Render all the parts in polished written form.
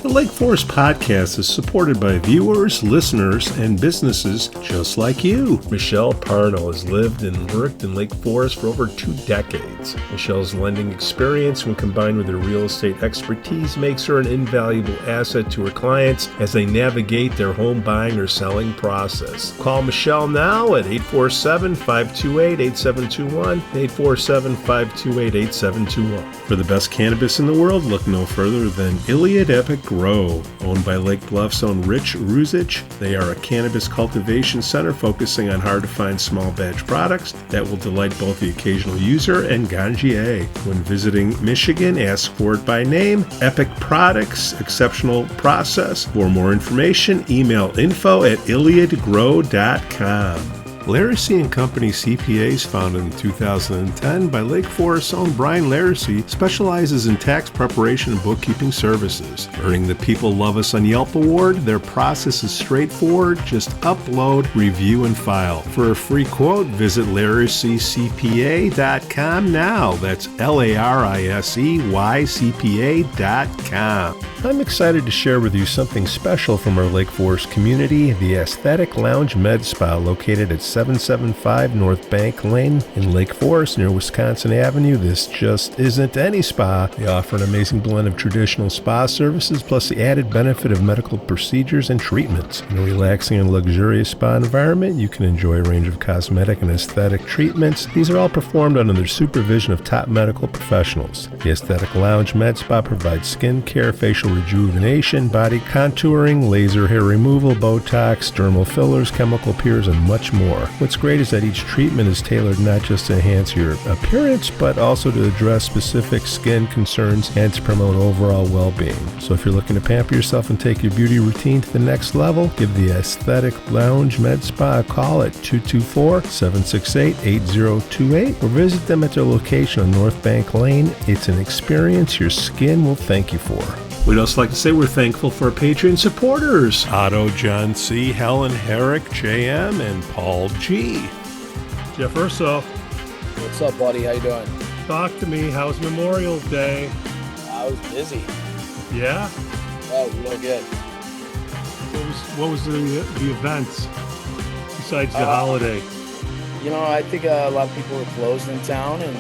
The Lake Forest Podcast is supported by viewers, listeners, and businesses just like you. Michelle Parno has lived and worked in Lake Forest for over 2 decades. Michelle's lending experience, when combined with her real estate expertise, makes her an invaluable asset to her clients as they navigate their home buying or selling process. Call Michelle now at 847-528-8721, 847-528-8721. For the best cannabis in the world, look no further than Iliad Epic Grow. Owned by Lake Bluff's own Rich Ruzich, they are a cannabis cultivation center focusing on hard-to-find small batch products that will delight both the occasional user and ganjier. When visiting Michigan, ask for it by name. Epic Products, exceptional process. For more information, email info@iliadgrow.com. Laracy & Company CPAs, founded in 2010 by Lake Forest's own Brian Laracy, specializes in tax preparation and bookkeeping services. Earning the People Love Us on Yelp award, their process is straightforward. Just upload, review, and file. For a free quote, visit LaracyCPA.com now. That's LARISEYCPA.com. I'm excited to share with you something special from our Lake Forest community, the Aesthetic Lounge Med Spa, located at 775 North Bank Lane in Lake Forest near Wisconsin Avenue. This just isn't any spa. They offer an amazing blend of traditional spa services plus the added benefit of medical procedures and treatments. In a relaxing and luxurious spa environment, you can enjoy a range of cosmetic and aesthetic treatments. These are all performed under the supervision of top medical professionals. The Aesthetic Lounge Med Spa provides skin care, facial rejuvenation, body contouring, laser hair removal, Botox, dermal fillers, chemical peels, and much more. What's great is that each treatment is tailored not just to enhance your appearance, but also to address specific skin concerns and to promote overall well-being. So if you're looking to pamper yourself and take your beauty routine to the next level, give the Aesthetic Lounge Med Spa a call at 224-768-8028 or visit them at their location on North Bank Lane. It's an experience your skin will thank you for. We'd also like to say we're thankful for our Patreon supporters, Otto, John C., Helen, Herrick, JM, and Paul G. Jeff Urso. What's up, buddy? How you doing? Talk to me. How's Memorial Day? I was busy. Yeah? Yeah, it was real good. What was the events besides the holiday? You know, I think a lot of people were closed in town, and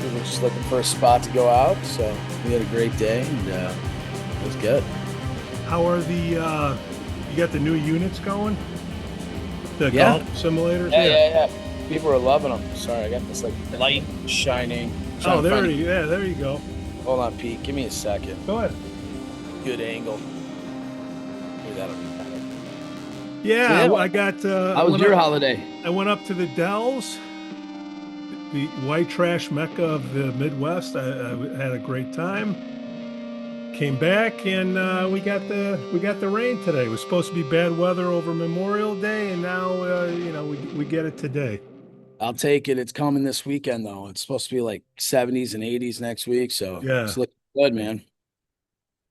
people were just looking for a spot to go out. So we had a great day, and it was good. How are you got the new units going? The golf simulators? Yeah. People are loving them. Sorry, I got this light shining. Oh, there you go. Hold on, Pete. Give me a second. Go ahead. Good angle. Maybe that'll be better. Yeah, I got. How was your holiday? I went up to the Dells, the white trash mecca of the Midwest. I had a great time. Came back and we got the rain today. It was supposed to be bad weather over Memorial Day, and now we get it today. I'll take it. It's coming this weekend though. It's supposed to be like 70s and 80s next week, so yeah, it's looking good, man.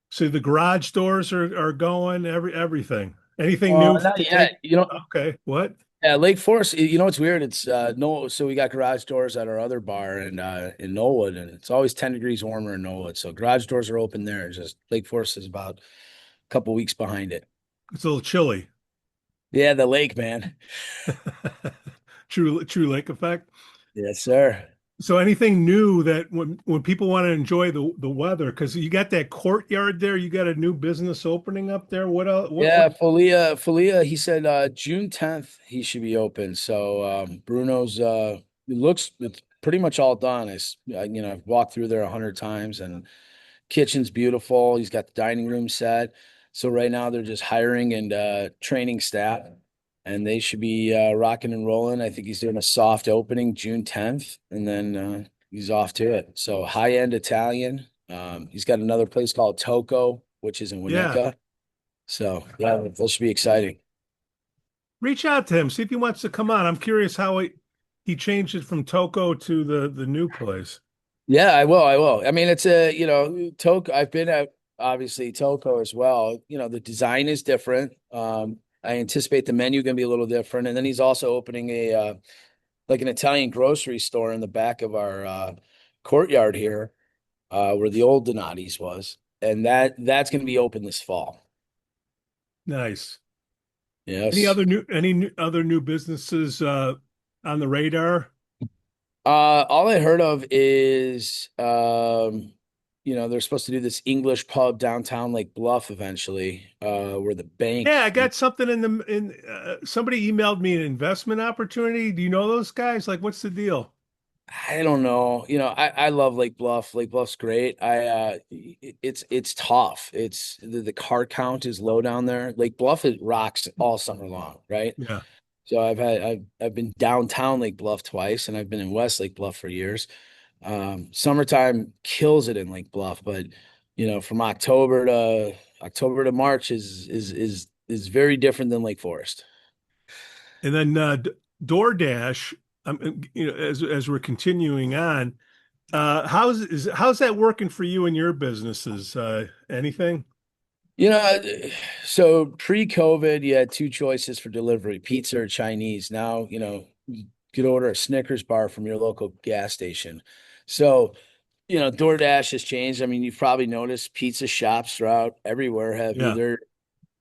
So the garage doors are going. Everything. Anything new? Not yet. Okay. What? Yeah, Lake Forest. You know what's weird? It's no. So we got garage doors at our other bar in Knollwood, and it's always 10 degrees warmer in Knollwood. So garage doors are open there. It's just Lake Forest is about a couple weeks behind it. It's a little chilly. Yeah, the lake, man. True lake effect. Yes, sir. So anything new that when people want to enjoy the weather, because you got that courtyard there, you got a new business opening up there. What else? Falia. He said June 10th he should be open. So Bruno's it's pretty much all done. I've walked through there 100 times, and kitchen's beautiful. He's got the dining room set. So right now they're just hiring and training staff, and they should be rocking and rolling. I think he's doing a soft opening June 10th, and then he's off to it. So high-end Italian. He's got another place called Tocco, which is in Winnetka. Yeah. So, yeah, that should be exciting. Reach out to him. See if he wants to come on. I'm curious how he changed it from Tocco to the new place. Yeah, I will. I mean, it's Tocco. I've been at, obviously, Tocco as well. The design is different. I anticipate the menu going to be a little different. And then he's also opening an Italian grocery store in the back of our courtyard here, where the old Donati's was. and that's going to be open this fall. Nice. Yes. Any other new businesses on the radar? All I heard of is, they're supposed to do this English pub downtown Lake Bluff eventually, where the Yeah, I bank. got something in somebody emailed me an investment opportunity. Do you know those guys? Like, what's the deal? I don't know. I love Lake Bluff. Lake Bluff's great. It's tough. It's the car count is low down there. Lake Bluff, it rocks all summer long, right? Yeah. So I've been downtown Lake Bluff twice, and I've been in West Lake Bluff for years. Summertime kills it in Lake Bluff, but from October to March is very different than Lake Forest. And then DoorDash, as we're continuing on, how's that working for you and your businesses? Anything? You know, so pre-COVID, you had two choices for delivery, pizza or Chinese. Now, you could order a Snickers bar from your local gas station. So, DoorDash has changed. I mean, you've probably noticed pizza shops throughout everywhere have Yeah. either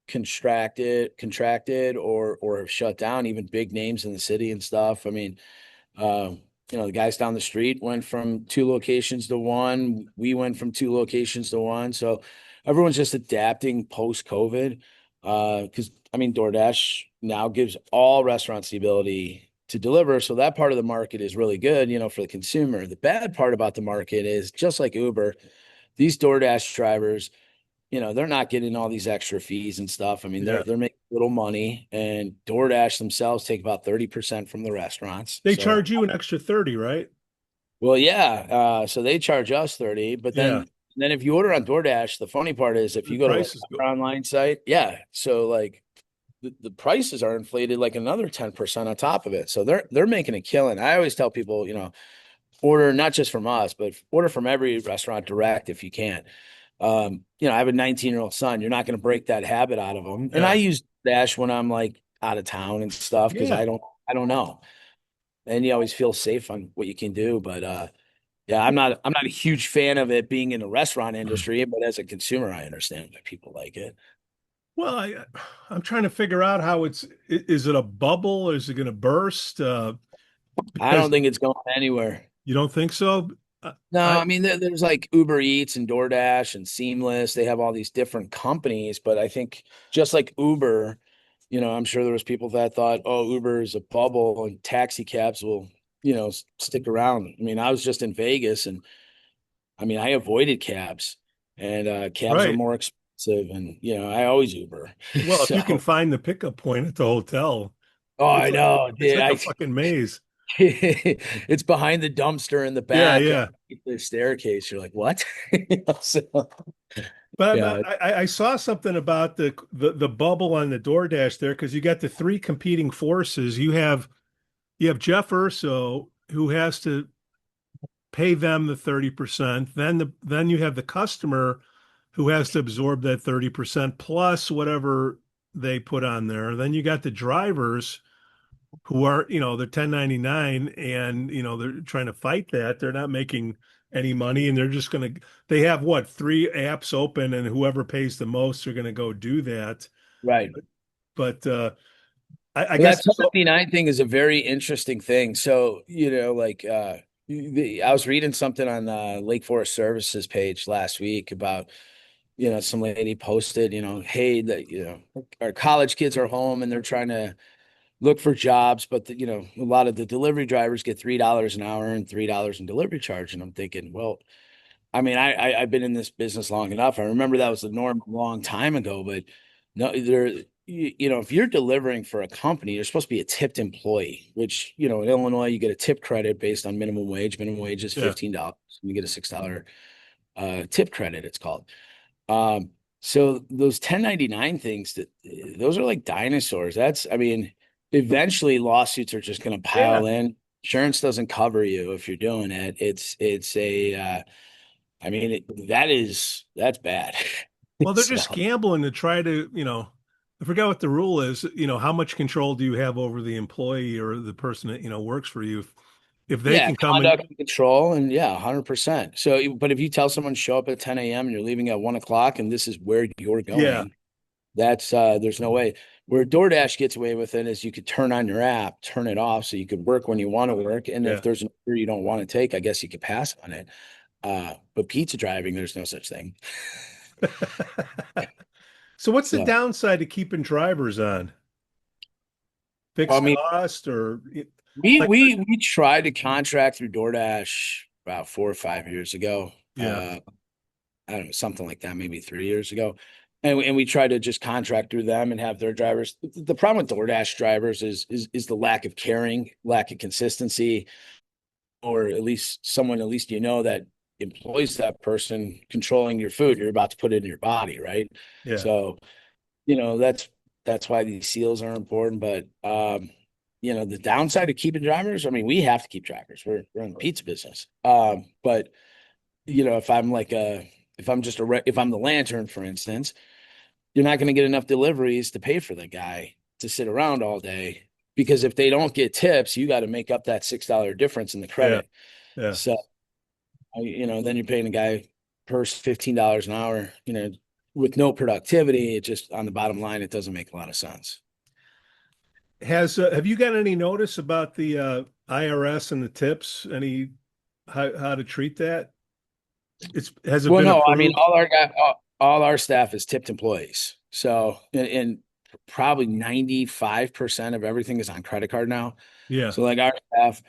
contracted or have shut down, even big names in the city and stuff. I mean, um, the guys down the street went from two locations to one. We went from two locations to one. So everyone's just adapting post COVID. Because I mean, DoorDash now gives all restaurants the ability to deliver. So that part of the market is really good, for the consumer. The bad part about the market is just like Uber, these DoorDash drivers, they're not getting all these extra fees and stuff. I mean, they're Yeah. they're making little money, and DoorDash themselves take about 30% from the restaurants. They So, charge you an extra 30, right? well, yeah. So they charge us 30, but Yeah. then if you order on DoorDash, the funny part is if The you go to like prices go. our online site, yeah. So like the prices are inflated like another 10% on top of it. So they're making a killing. I always tell people, order not just from us, but order from every restaurant direct if you can. I have a 19-year-old son. You're not going to break that habit out of him. And I Yeah. use Dash when I'm like out of town and stuff because Yeah. I don't know. And you always feel safe on what you can do. But yeah, I'm not a huge fan of it being in the restaurant industry, but as a consumer, I understand why people like it. Well, I'm trying to figure out how is it a bubble? Is it going to burst? I Because don't think it's going anywhere. you don't think so? No, I I mean there's like Uber Eats and DoorDash and Seamless. They have all these different companies, but I think just like Uber, I'm sure there was people that thought, oh, Uber is a bubble and taxi cabs will, stick around. I mean, I was just in Vegas and I mean, I avoided cabs and cabs are right. more expensive and I always Uber. Well, if you can So, find the pickup point at the hotel, oh, I know, it's dude. like a fucking maze. It's behind the dumpster in the Yeah, back, yeah. the staircase. You're like, what? So, But yeah. I saw something about the bubble on the DoorDash there because you got the three competing forces. You have Jeff Urso who has to pay them the 30%. Then you have the customer who has to absorb that 30% plus whatever they put on there. Then you got the drivers who are, they're 1099 and, they're trying to fight that. They're not making any money and they have what, three apps open and whoever pays the most are going to go do that. Right. But I Well, guess that 1099 thing is a very interesting thing. So, like I was reading something on Lake Forest Services page last week about, some lady posted, hey, that, our college kids are home and they're trying to look for jobs, but a lot of the delivery drivers get $3 an hour and $3 in delivery charge. And I'm thinking, well, I mean, I've been in this business long enough. I remember that was the norm a long time ago, but no, if you're delivering for a company, you're supposed to be a tipped employee, which, in Illinois, you get a tip credit based on minimum wage. Minimum wage is yeah. $15. You get a $6 tip credit, it's called. Um, so those 1099 things those are like dinosaurs. I mean, eventually lawsuits are just going to Yeah. pile in. Insurance doesn't cover you if you're doing it. I mean, that's bad. Well, they're just So, gambling to try to, I forgot what the rule is. How much control do you have over the employee or the person that, works for you? if they Yeah, can come and conduct and control, and yeah, 100%. So, but if you tell someone show up at 10 a.m. and you're leaving at 1 o'clock, and this is where you're yeah, going, that's there's no way. Where DoorDash gets away with it is you could turn on your app, turn it off so you could work when you want to work. And if yeah. there's an order you don't want to take, I guess you could pass on it. But pizza driving, there's no such thing. So what's the So, downside to keeping drivers on? I Fixed mean, cost or we like we we tried to contract through DoorDash about 4 or 5 years ago. yeah, I don't know, something like that, maybe 3 years ago. And we try to just contract through them and have their drivers. The problem with DoorDash drivers is the lack of caring, lack of consistency, or at least someone, at least that employs that person controlling your food. You're about to put it in your body, right? yeah. So, that's why these seals are important. But the downside of keeping drivers, I mean, we have to keep drivers. We're in the pizza business. But if I'm like if I'm just if I'm the lantern, for instance, you're not going to get enough deliveries to pay for the guy to sit around all day, because if they don't get tips, you got to make up that $6 difference in the Yeah, credit. yeah. So, then you're paying a guy per $15 an hour, with no productivity. It just, on the bottom line, it doesn't make a lot of sense. Have you got any notice about the IRS and the tips? Any how to treat that? Has it Well, been no, I mean, approved? all our staff is tipped employees. So, and probably 95% of everything is on credit card now. Yeah. So, like, our staff,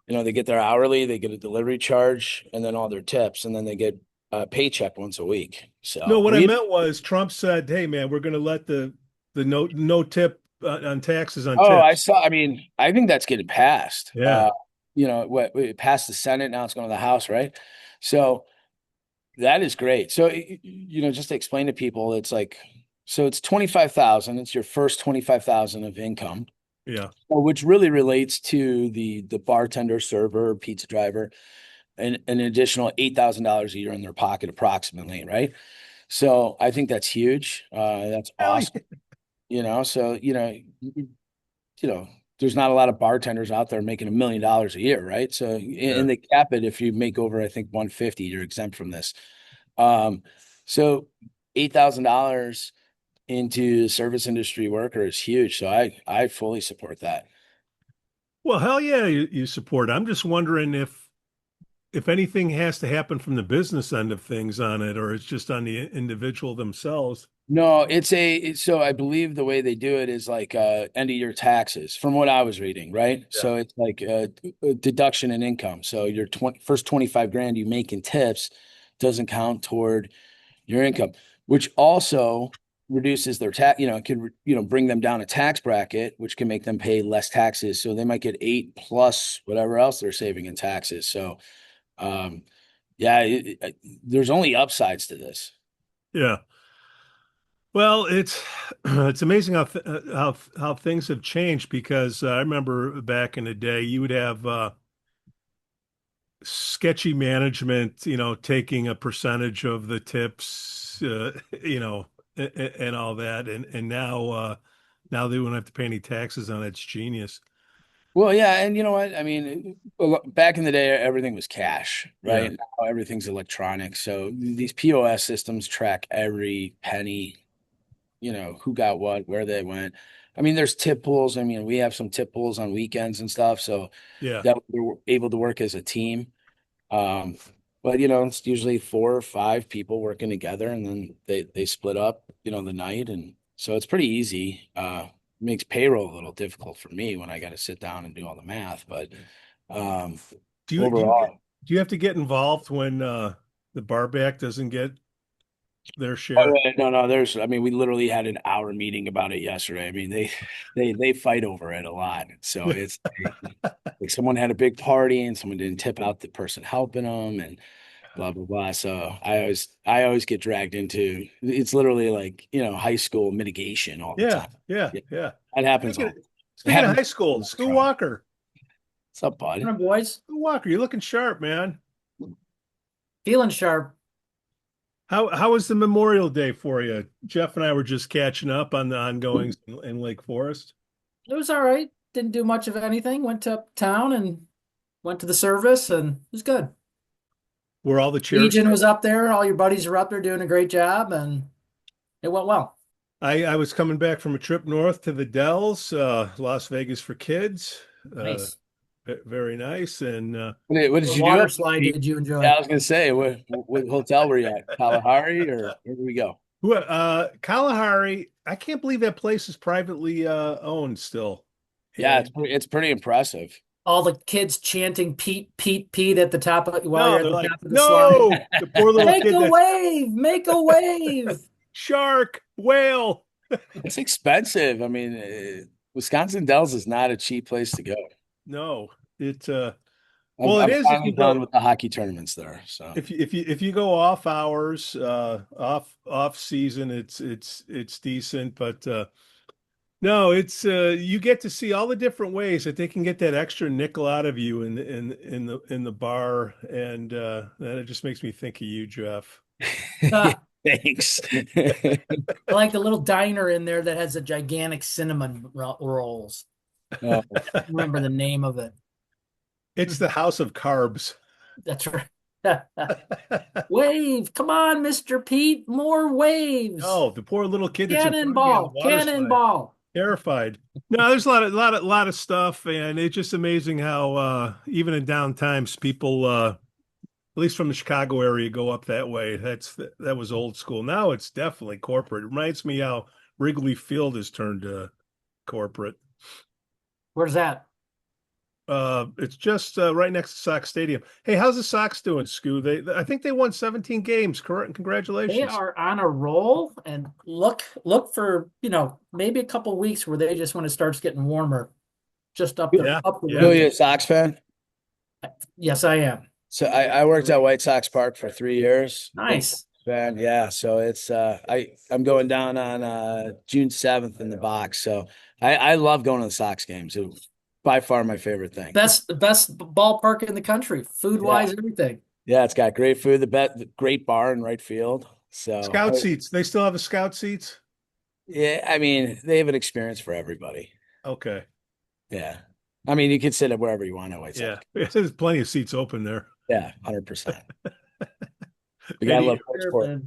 they get their hourly, they get a delivery charge, and then all their tips, and then they get a paycheck once a week. No, So what I meant was Trump said, "Hey, man, we're going to let the no tip on taxes on oh, I tips." saw. I mean, I think that's getting passed. Yeah, It passed the Senate, now it's going to the House, right? So that is great. So, just to explain to people, it's like, so it's 25,000. It's your first 25,000 of income, yeah, which really relates to the bartender, server, pizza driver, and an additional $8,000 a year in their pocket, approximately, right? So I think that's huge. That's hell awesome. yeah. So you know, there's not a lot of bartenders out there making $1 million a year, right? So, Yeah. and they cap it if you make over, I think, 150, you're exempt from this. Um, so $8,000 into service industry worker is huge. So I fully support that. Well, hell yeah, you support. I'm just wondering if anything has to happen from the business end of things on it, or it's just on the individual themselves. No, so I believe the way they do it is like end of year taxes, from what I was reading, right? Yeah. So it's like a deduction in income. So your first 25 grand you make in tips doesn't count toward your income, which also reduces their tax, could, bring them down a tax bracket, which can make them pay less taxes. So they might get 8 plus whatever else they're saving in taxes. So, um, yeah, there's only upsides to this. Yeah. Well, it's it's amazing how things have changed because I remember back in the day you would have sketchy management, taking a percentage of the tips, and all that, and now they won't have to pay any taxes on it. It's genius. Well, yeah, and you know what? I mean, back in the day, everything was cash, Yeah, right? Now everything's electronic. So these POS systems track every penny, who got what, where they went. I mean, there's tip pools. I mean, we have some tip pools on weekends and stuff, so yeah. that we're able to work as a team. Um, but it's usually 4 or 5 people working together, and then they split up, the night, and so it's pretty easy. Makes payroll a little difficult for me when I got to sit down and do all the math, but um, overall, Do you have to get involved when the bar back doesn't get their oh, share? yeah, no, I mean, we literally had an hour meeting about it yesterday. I mean, they fight over it a lot, so it's like someone had a big party and someone didn't tip out the person helping them, and blah blah blah. So I always get dragged into, it's literally like, high school mitigation all the Yeah, time. yeah, Yeah, yeah. that happens Speaking of, all. It speaking of happens high school, all the Skoo time. Walker. What's up, bud? Morning, boys. Skoo Walker, you're looking sharp, man. Feeling sharp. How was the Memorial Day for you? Jeff and I were just catching up on the ongoings in Lake Forest. It was all right. Didn't do much of anything. Went to town and went to the service, and it was good. Were all the chairs? Legion was up there. All your buddies are up there doing a great job, and it went well. I was coming back from a trip north to the Dells, Las Vegas for kids. Nice. Very nice. And What did The you water do? slide did you enjoy? Yeah, I was gonna say, what hotel were you at? Kalahari, or where did we go? Kalahari, I can't believe that place is privately owned still. Yeah, And it's pretty impressive. All the kids chanting Pete, Pete, Pete at the top of while no, you're at they're the like, top of the slide. no, the poor little Make kid a that wave, make a wave. shark, whale. It's expensive. I mean, Wisconsin Dells is not a cheap place to go. No, it Well, it is if finally you done go with the hockey tournaments there. So if you go off hours, off season, it's decent, but no, it's you get to see all the different ways that they can get that extra nickel out of you in the bar, and that it just makes me think of you, Jeff. thanks. I like the little diner in there that has a gigantic cinnamon rolls. Oh, I don't remember the name of it. It's the house of carbs. That's right. Wave, come on, Mr. Pete, more waves. Oh, the poor little kid that's in front of me on Cannonball, the water slide. cannonball. Terrified. No, there's a lot of stuff, and it's just amazing how even in downtimes people, at least from the Chicago area, go up that way. That was old school. Now it's definitely corporate. It reminds me how Wrigley Field has turned corporate. Where's that? It's just right next to Sox Stadium. Hey, how's the Sox doing, Skoo? I think they won 17 games. Correct? Congratulations. They are on a roll, and look for maybe a couple of weeks where they just when it starts getting warmer, just up the Are you a Sox fan? Yes, I am. So I worked at White Sox Park for 3 years. Nice. Fan, yeah. So it's I'm going down on June 7th in the box. So I love going to the Sox games. It's by far my favorite thing. Best ballpark in the country, food wise, everything. Yeah, it's got great food, the great bar in right field. So Scout seats. They still have the scout seats? Yeah, I mean, they have an experience for everybody. Okay. Yeah. I mean, you can sit at wherever you want at White Sox. Yeah. There's plenty of seats open there. Yeah, 100%. We gotta love sport.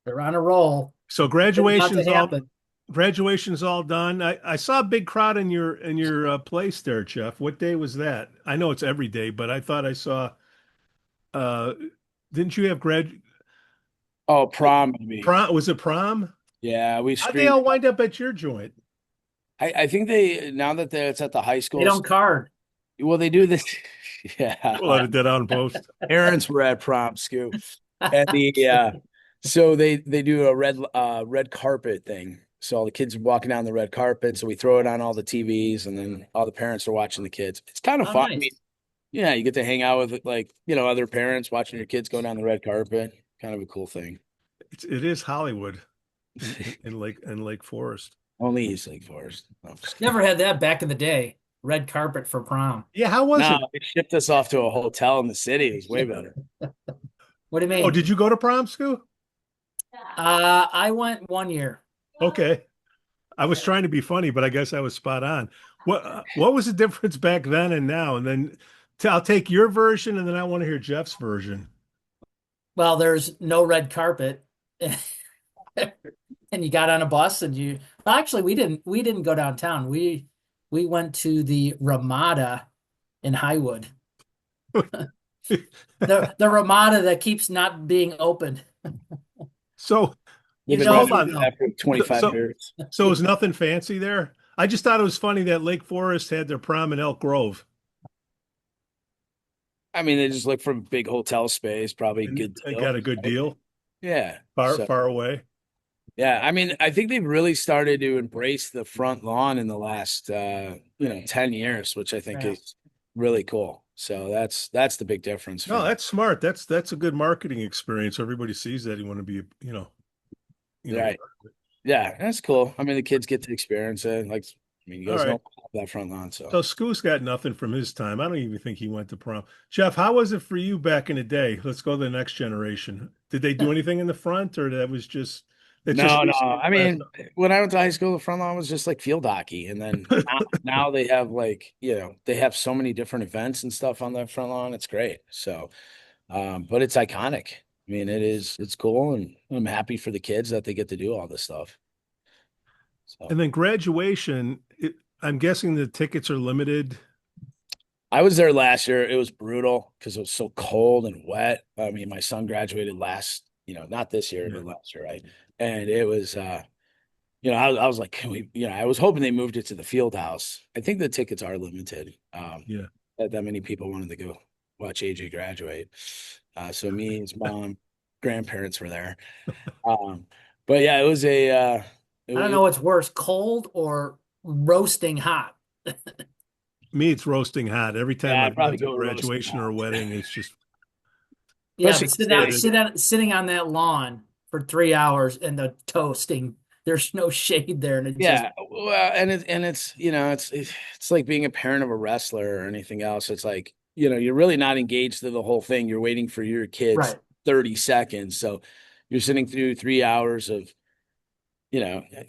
They're on a roll. So graduation's all done. I saw a big crowd in your place there, Jeff. What day was that? I know it's every day, but I thought I saw didn't you have prom maybe. Prom, was it prom? Yeah, How'd they all wind up at your joint? I think now that it's at the high school. They don't card. Well, they do this. Yeah. We'll edit that on post. Parents were at prom, Skoo. And so they do a red carpet thing. So all the kids are walking down the red carpet. So we throw it on all the TVs, and then all the parents are watching the kids. It's kind of fun. Nice. I mean, yeah, you get to hang out with other parents watching your kids go down the red carpet. Kind of a cool thing. It is Hollywood in Lake Forest. Only East Lake Forest. Never had that back in the day. Red carpet for prom. Yeah, how was it? They shipped us off to a hotel in the city. It was way better. What do you mean? Oh, did you go to prom, Skoo? I went 1 year. Okay. I was trying to be funny, but I guess I was spot on. What was the difference back then and now? And then I'll take your version, and then I want to hear Jeff's version. Well, there's no red carpet. And you got on a bus and actually we didn't go downtown. We went to the Ramada in Highwood. the Ramada that keeps not being opened. So hold on. After 25 years. So it was nothing fancy there. I just thought it was funny that Lake Forest had their prom in Elk Grove. I mean, they just look for a big hotel space, probably good deal. They got a good deal. Yeah. Far away. Yeah. I mean, I think they've really started to embrace the front lawn in the last 10 years, which I think is really cool. So that's the big difference. No, that's smart. That's a good marketing experience. Everybody sees that. You want to be, right. Yeah, that's cool. I mean, the kids get to experience it. You guys don't have that front lawn. So Skoo's got nothing from his time. I don't even think he went to prom. Jeff, how was it for you back in the day? Let's go to the next generation. Did they do anything in the front, or that was just It's just No, no. recently I mean, when I went to high school, the front lawn was just like field hockey. And then now they have like, they have so many different events and stuff on the front lawn. It's great. So, but it's iconic. I mean, it's cool. And I'm happy for the kids that they get to do all this stuff. So And then graduation, I'm guessing the tickets are limited. I was there last year. It was brutal because it was so cold and wet. I mean, my son graduated not this year, Yeah. but last year, right? And it was, I was like, can we, I was hoping they moved it to the field house. I think the tickets are limited. Yeah. That many people wanted to go watch AJ graduate. So me and his mom, grandparents were there. But yeah, it was I don't know what's worse, cold or roasting hot. Me, it's roasting hot. Every time yeah, I've I'd probably been to go roast graduation or a wedding, it's just Yeah, Especially but kids. sitting on that lawn for 3 hours and the toasting, there's no shade there, and it just Yeah, well, it's like being a parent of a wrestler or anything else. It's like, you're really not engaged to the whole thing. You're waiting for your kids right. 30 seconds. So you're sitting through 3 hours of,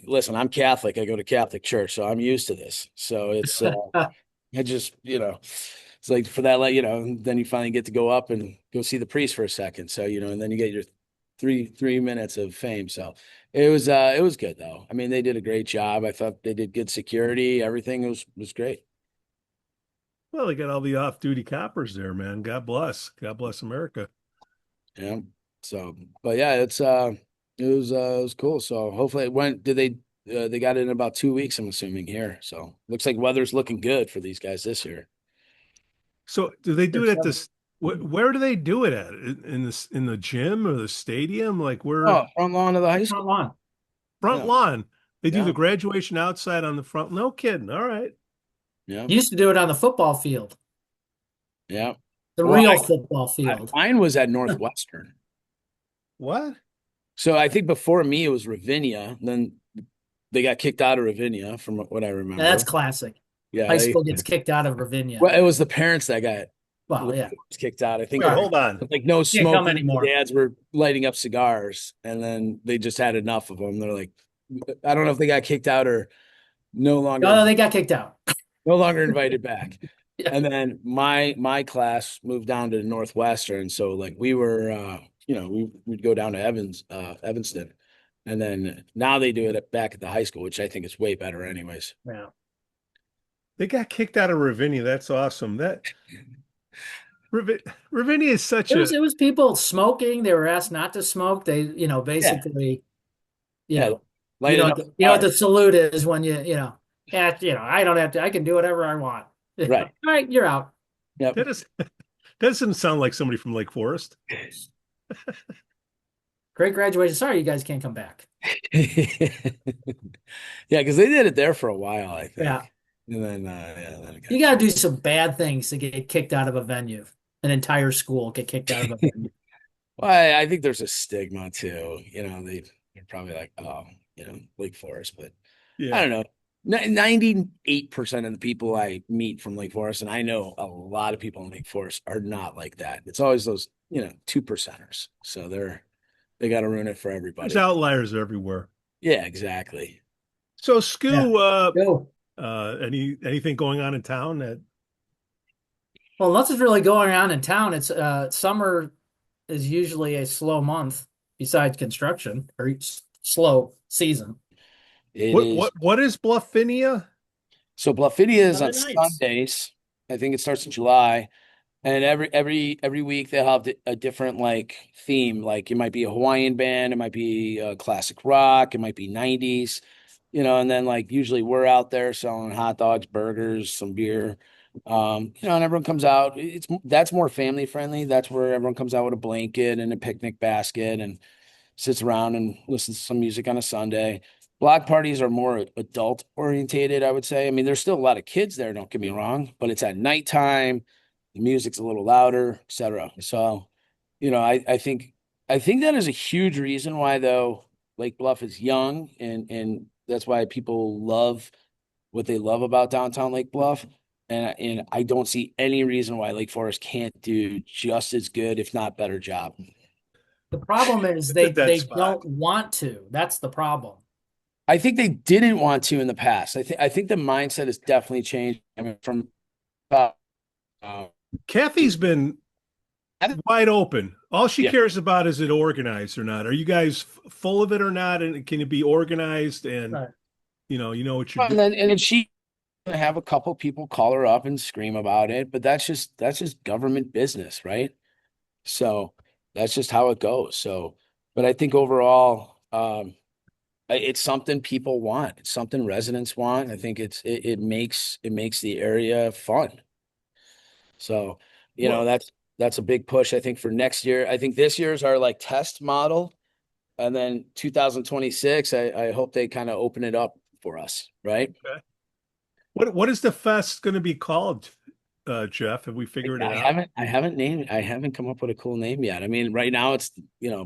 listen, I'm Catholic. I go to Catholic church, so I'm used to this. So it's I just, it's like for that, then you finally get to go up and go see the priest for a second. So, and then you get your three minutes of fame. So it was good though. I mean, they did a great job. I thought they did good security. Everything was great. well, they got all the off-duty coppers there, man. God bless. God bless America. Yeah. So, but yeah, it was cool. So hopefully they got it in about 2 weeks, I'm assuming here. So looks like weather's looking good for these guys this year. So, do they do it at There's this? Where do they do it at? In the gym or the stadium? Like Oh, where front lawn of the high front school. lawn. front Yeah. lawn? They do Yeah. the graduation outside on the front. No kidding. All right. Yeah. Used to do it on the football field, Yeah. the Well, real football field. mine was at Northwestern. What? So I think before me it was Ravinia. Then they got kicked out of Ravinia from what I That's remember. classic. Yeah, High school gets kicked out of Ravinia. well, it was the parents that got Well, yeah, kicked out. I think Wait, hold on. like no can't come smoking. The anymore. dads were lighting up cigars, and then they just had enough of them. They're like, I don't know if they got kicked out or no No, no, longer they got kicked out. no longer invited back. Yeah. And then my class moved down to Northwestern, so like we were, we'd go down to Evanston, and then now they do it back at the high school, which I think is way better, anyways. Yeah. They got kicked out of Ravinia. That's awesome. Ravinia is such It was people smoking. They were asked not to smoke. They, Yeah, basically, yeah, you know lighting what up the, the you know what car. the salute is when I don't have to, I can do whatever I want. Right. All right, you're out. Yep. that doesn't sound like somebody from Lake Forest. Great graduation. Sorry, you guys can't come back. Yeah, because they did it there for a while, I think. Yeah. And then then it You got to do some bad things to get kicked out of a venue. An entire school get kicked out of a venue. well, I think there's a stigma too. They're probably like, oh, Lake Forest, but I Yeah. don't know. 98% of the people I meet from Lake Forest, and I know a lot of people in Lake Forest are not like that. It's always those, 2%ers. So they got to ruin it for There's everybody. outliers everywhere. Yeah, exactly. So, Skoo, Go. anything going on in town that Well, nothing's really going on in town. It's summer is usually a slow month besides construction or slow season. It what is. what is Bluffinia? So Bluffinia is on Sunday nights. Sundays. I think it starts in July. And every week they'll have a different like theme. Like it might be a Hawaiian band, it might be classic rock, it might be 90s, and then like usually we're out there selling hot dogs, burgers, some beer. And everyone comes out. That's more family friendly. That's where everyone comes out with a blanket and a picnic basket and sits around and listens to some music on a Sunday. Block parties are more adult orientated, I would say. I mean, there's still a lot of kids there, don't get me wrong, but it's at nighttime. The music's a little louder, etc. So, I think that is a huge reason why though Lake Bluff is young and that's why people love what they love about downtown Lake Bluff. And I don't see any reason why Lake Forest can't do just as good, if not better job. The problem is It's a dead they spot. don't want to. That's the problem. I think they didn't want to in the past. I think the mindset has definitely changed. I mean, from uh, Kathy's been wide open. All she yeah. cares about is it organized or not. Are you guys full of it or not? And can it be organized? And Right. you know what you're And doing. then she have a couple people call her up and scream about it, but that's just government business, right? So that's just how it goes. So, but I think overall, it's something people want. It's something residents want. I think it makes the area fun. So, Well, that's a big push, I think, for next year. I think this year's our like test model. And then 2026, I hope they kind of open it up for us, right? okay. What is the fest going to be called, Jeff? Have we figured it I out? haven't I haven't named I haven't come up with a cool name yet. I mean, right now it's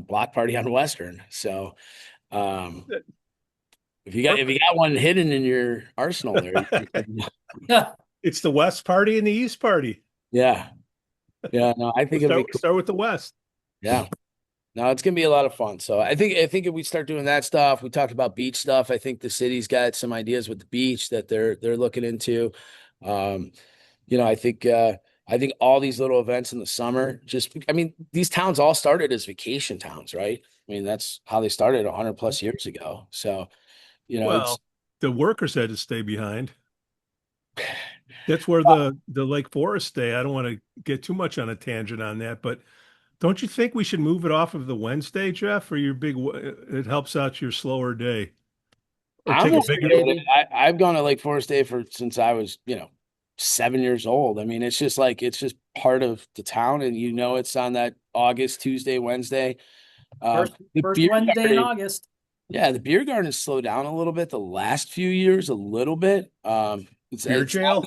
block party on Western. So um if you got one hidden in your arsenal there, Yeah. It's the West Party and the East Party. yeah. Yeah, no, I We'll think it'll be cool. start with the West. Yeah. No, it's gonna be a lot of fun. So I think if we start doing that stuff, we talked about beach stuff. I think the city's got some ideas with the beach that they're looking into. Um, I think all these little events in the summer, I mean, these towns all started as vacation towns, right? I mean, that's how they started 100 plus years ago. So, it's Well, the workers had to stay behind. That's where uh, the Lake Forest stay. I don't want to get too much on a tangent on that, but don't you think we should move it off of the Wednesday, Jeff, or your it helps out your slower day, or I'm take a okay bigger. with it. Maybe. I've gone to Lake Forest Day since I was, 7 years old. I mean, it's just part of the town, and it's on that August, Tuesday, Wednesday. The First beer Wednesday in garden, August. yeah, the beer garden has slowed down a little bit the last few years, a little bit. Beer It's not, jail?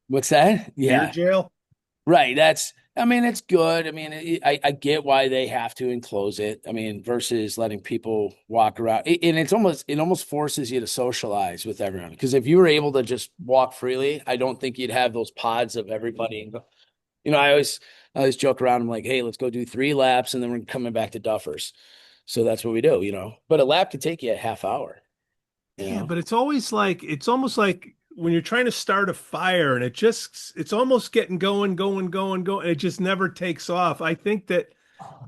what's that? Beer Yeah, jail? right. I mean, it's good. I mean, I get why they have to enclose it. I mean, versus letting people walk around. And it almost forces you to socialize with everyone. Because if you were able to just walk freely, I don't think you'd have those pods of everybody. I always joke around. I'm like, hey, let's go do 3 laps, and then we're coming back to Duffers. So that's what we do. But a lap could take you a half hour. You Yeah, know. but it's almost like when you're trying to start a fire and it's almost getting going, and it just never takes off. I think that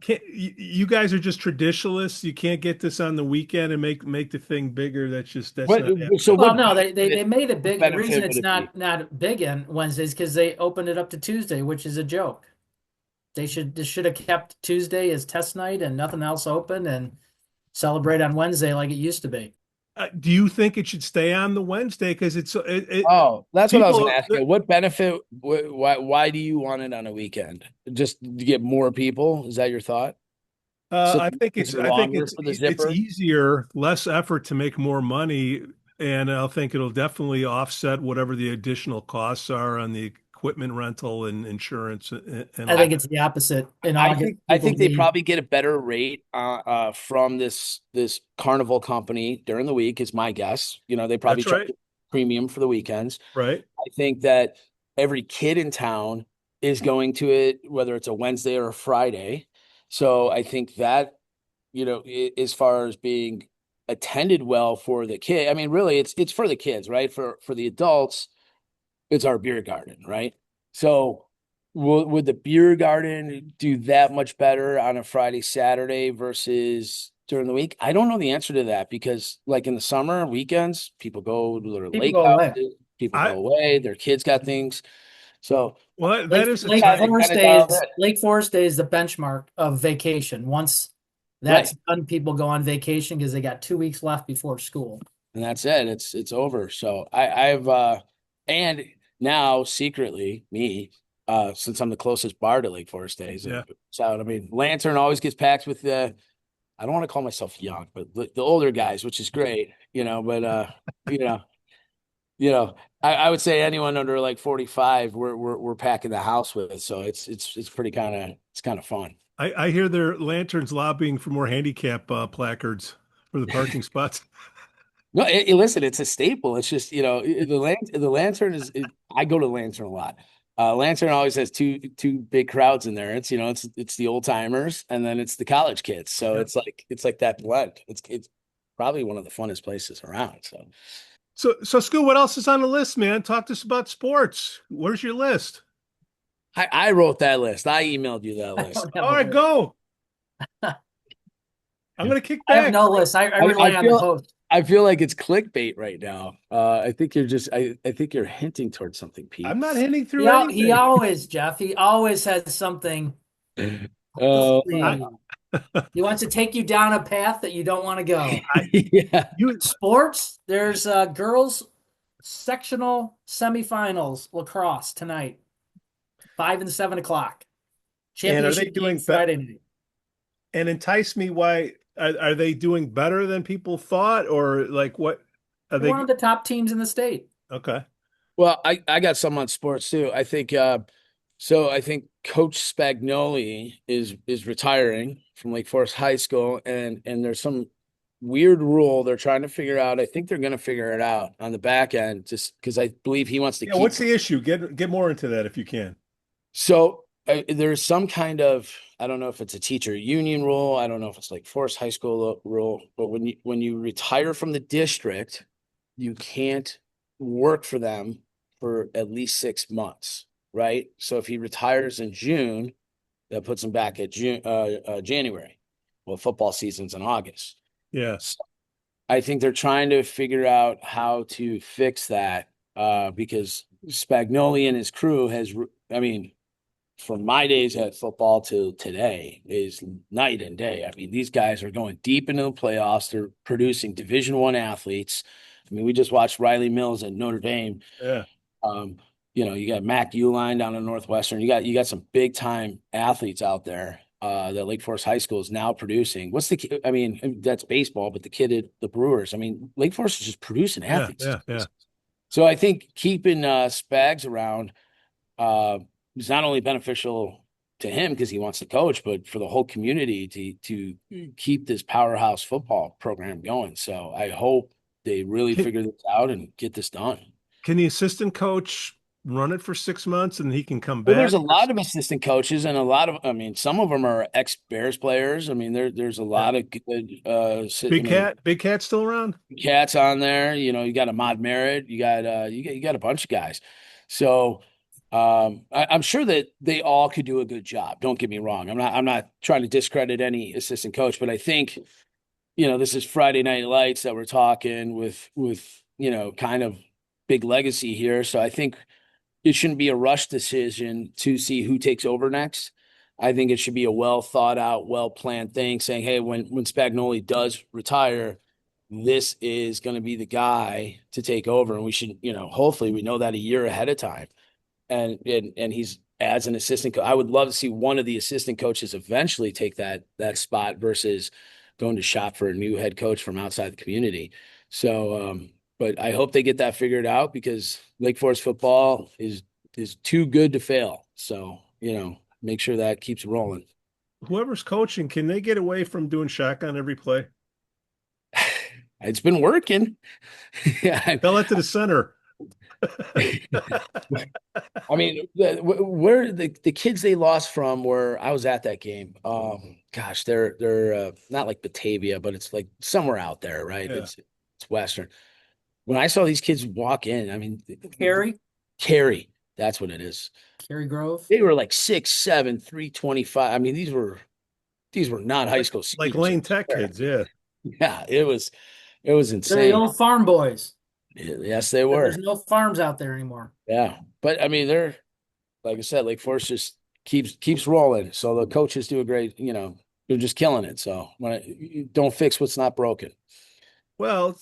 can't you guys are just traditionalists. You can't get this on the weekend and make the thing bigger. That's What? not So happening. Well, what no, benefit? they made it What big. The reason benefit would it's it be? not big on Wednesdays because they opened it up to Tuesday, which is a joke. They should have kept Tuesday as test night and nothing else open and celebrate on Wednesday like it used to be. Do you think it should stay on the Wednesday? Because Oh, that's what I was going people. to ask you. What benefit? Why do you want it on a weekend? Just to get more people? Is that your thought? So it's I think longer for the it's zipper. easier, less effort to make more money, and I think it'll definitely offset whatever the additional costs are on the equipment rental and insurance and I all think that. it's the opposite. In I August, think I people think they leave. probably get a better rate from this carnival company during the week is my guess. They probably That's charge right, a premium for the weekends. right? I think that every kid in town is going to it, whether it's a Wednesday or a Friday. So I think that, as far as being attended well for the kid, I mean, really, it's for the kids, right? For the adults, it's our beer garden, right? So would the beer garden do that much better on a Friday, Saturday versus during the week? I don't know the answer to that because like in the summer, weekends, people go to their People lake go away. houses, people go I away, their kids got things. So Well, that is a it's kind of, time. kind of dialed in. Lake Forest Day is the benchmark of vacation. Once Right. that's done, people go on vacation because they got 2 weeks left before school. And that's it. It's over. So and now secretly me, since I'm the closest bar to Lake Forest Days, Yeah. so I mean Lantern always gets packed with I don't want to call myself young, but the older guys, which is great, but you know, I would say anyone under like 45, we're packing the house with. So it's pretty it's kind of fun. I hear their lanterns lobbying for more handicap placards for the parking spots. No, listen, it's a staple. It's just, the lantern I go to Lantern a lot. Lantern always has two big crowds in there. It's it's the old timers and then it's the college kids. So Yep. it's like that blend. It's probably one of the funnest places around. So Skoo, what else is on the list, man? Talk to us about sports. Where's your list? I wrote that list. I emailed you that I list. don't have All a right, list. go. I'm gonna kick I have back. no list. I rely on the post. I feel like it's clickbait right now. I think I think you're hinting towards something, I'm Pete. not hinting through He anything. always, Jeff, he always has something. Uh, I, He wants to take you down a path that you don't want to go. yeah. you Sports, there's girls sectional semifinals lacrosse tonight, 5 and 7 o'clock. and are they Championship game doing Friday night. and entice me? Why are they doing better than people thought, or like what are They're they? one of the top teams in the state. Okay, Well, I got some on sports too. I think I think Coach Spagnoli is retiring from Lake Forest High School, and there's some weird rule they're trying to figure out. I think they're going to figure it out on the back end, just because I believe he wants to yeah. keep. What's the issue? Get more into that if you can. So there's some kind of, I don't know if it's a teacher union rule. I don't know if it's like Forest High School rule, but when you retire from the district, you can't work for them for at least 6 months, right? So if he retires in June, that puts him back at January. Well, football season's in August. Yeah, So I think they're trying to figure out how to fix that because Spagnoli and his crew I mean, from my days at football to today is night and day. I mean, these guys are going deep into the playoffs. They're producing Division I athletes. I mean, we just watched Riley Mills at Notre Dame. yeah. Um, you got Mac Uline down in Northwestern. You got some big time athletes out there that Lake Forest High School is now producing. I mean, that's baseball, but the kid at the Brewers. I mean, Lake Forest is just producing Yeah, athletes. yeah. So I think keeping Spags around is not only beneficial to him because he wants to coach, but for the whole community to keep this powerhouse football program going. So I hope they really Can, figure this out and get this done. can the assistant coach run it for 6 months and he can come Well, back? there's a lot of assistant coaches and I mean, some of them are ex-Bears players. I mean, there's a lot of good Big Cat still around? cats on there. You got Ahmad Merritt, you got a bunch of guys. So I'm sure that they all could do a good job. Don't get me wrong. I'm not trying to discredit any assistant coach, but I think, this is Friday Night Lights that we're talking with, kind of big legacy here. So I think it shouldn't be a rush decision to see who takes over next. I think it should be a well thought out, well planned thing saying, hey, when Spagnoli does retire, this is going to be the guy to take over. And we should, hopefully we know that a year ahead of time. And he's as an assistant I would love to see one of the assistant coaches eventually take that spot versus going to shop for a new head coach from outside the community. So, but I hope they get that figured out because Lake Forest football is too good to fail. So, make sure that keeps rolling. Whoever's coaching, can they get away from doing shotgun every play? It's been working. Yeah. Tell that to the center. I mean, where the kids they lost from were I was at that game. Gosh, they're not like Batavia, but it's like somewhere out there, right? Yeah. It's Western. When I saw these kids walk in, I mean, Carey that's what it is. Cary Grove. They were like 6'7", 325. I mean, these were not high school Like seniors. Lane Tech kids, yeah. Yeah, it was They're the insane. old farm boys. Yes, they were. There's no farms out there anymore. Yeah, but I mean, they're like I said, Lake Forest just keeps rolling. So the coaches do a great, they're just killing it. So you don't fix what's not broken. Well,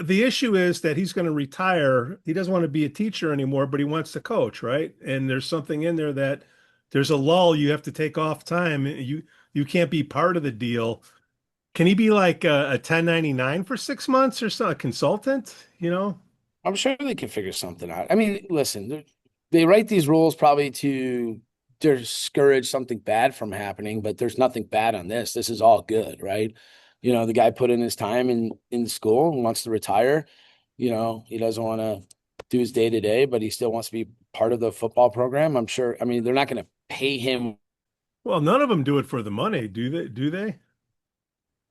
the issue is that he's going to retire. He doesn't want to be a teacher anymore, but he wants to coach, right? And there's something in there that there's a lull. You have to take off time. You can't be part of the deal. Can he be like a 1099 for 6 months or so, a consultant? I'm sure they can figure something out. I mean, listen, they write these rules probably to discourage something bad from happening, but there's nothing bad on this. This is all good, right? The guy put in his time in school and wants to retire. He doesn't want to do his day to day, but he still wants to be part of the football program. I'm sure. I mean, they're not going to pay him. Well, none of them do it for the money, do they? Do they?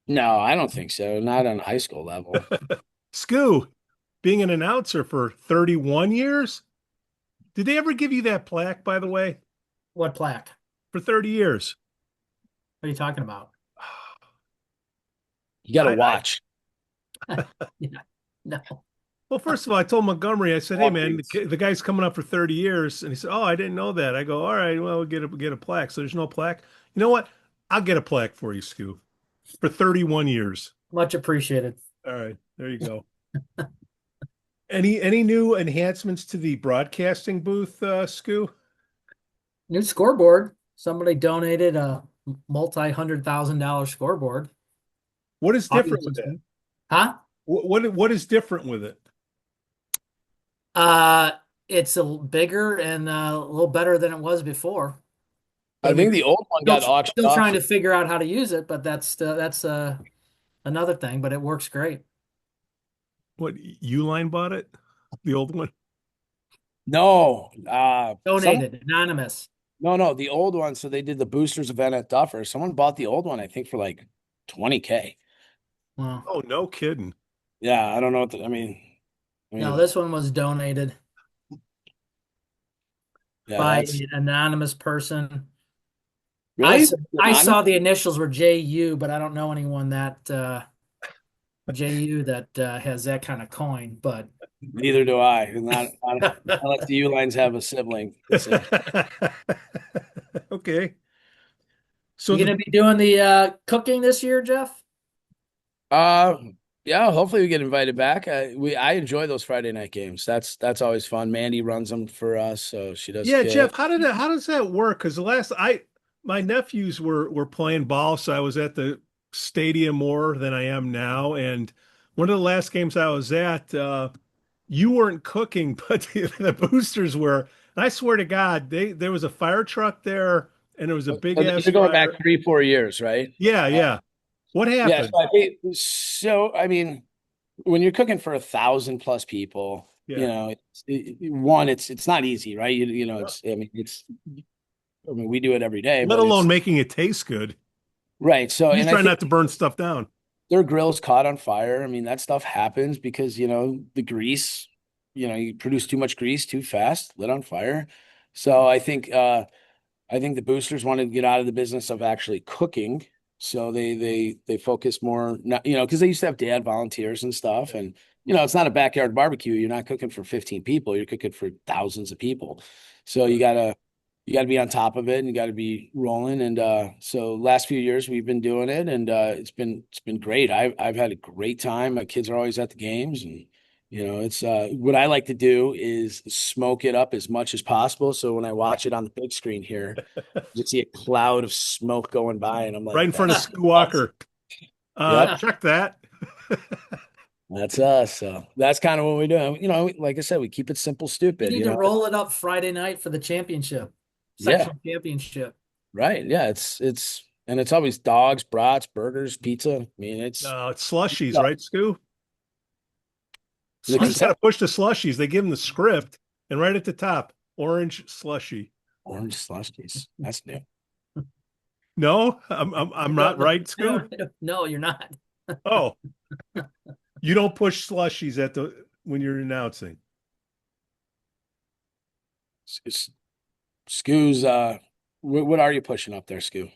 No, I don't think so. Not on high school level. Skoo, being an announcer for 31 years? Did they ever give you that plaque, by the way, What plaque? for 30 years? What are you talking about? You got to I- watch. Yeah, no. Well, first of all, I told Montgomery, I said, "Hey, man, the guy's coming up for 30 years." And he said, "Oh, I didn't know that." I go, "All right, well, we'll get a plaque." So there's no plaque. You know what? I'll get a plaque for you, Skoo, for 31 years. Much appreciated. All right, there you go. Any new enhancements to the broadcasting booth, Skoo? New scoreboard. Somebody donated a multi-$100,000 scoreboard. What is different with that? Huh? What is different with it? It's a bigger and a little better than it was before. I think the old one got auctioned Still off. trying to figure out how to use it, but that's another thing. But it works great. What, Uline bought it? The old one? No, Donated, anonymous. no, the old one. So they did the boosters event at Duffers. Someone bought the old one, I think, for like $20K. Wow. Oh, no kidding. Yeah, I don't know what I mean. No, this one was donated yeah, by that's an anonymous person. really. I saw the initials were JU, but I don't know anyone that JU that has that kind of coin. But Neither do I. Not unless the U lines have a sibling. Okay. So you gonna be doing the cooking this year, Jeff? Uh, yeah. Hopefully we get invited back. I enjoy those Friday night games. That's always fun. Mandy runs them for us, so she does. yeah, good. Jeff, how does that work? Because my nephews were playing ball, so I was at the stadium more than I am now. And one of the last games I was at, you weren't cooking, but the boosters were. And I swear to God, there was a fire truck there, and there was a big ass You're going fire. back 3-4 years, right? Yeah, yeah. What Yeah. happened? I mean, when you're cooking for 1,000+ people, Yeah. you know, it's not easy, right? You know, I mean, we do it every day, Let but alone making it taste good. right. So, You and try I not think to burn stuff down. their grill's caught on fire. I mean, that stuff happens because, the grease, you produce too much grease too fast, lit on fire. So I think the boosters wanted to get out of the business of actually cooking. So they focus more, because they used to have dad volunteers and stuff. And, it's not a backyard barbecue. You're not cooking for 15 people. You're cooking for thousands of people. So you gotta be on top of it and you gotta be rolling. And so last few years we've been doing it and it's been great. I've had a great time. My kids are always at the games and it's what I like to do is smoke it up as much as possible. So when I watch it on the big screen here, you see a cloud of smoke going by and I'm like, Right in front of Skoo Walker. Yep. Check that. That's us. So that's kind of what we do. Like I said, we keep it simple, You stupid. need to roll it up Friday night for the championship, section championship. Right. Yeah. And it's always dogs, brats, burgers, pizza. I mean, it's Slushies, right, Skoo? The You got to push the slushies. They give them the script, and right at the top, orange slushy. orange slushies. That's new. No, I'm not right, Skoo. No, you're not. Oh, you don't push slushies when you're announcing. Skoo's. What are you pushing up there, Skoo?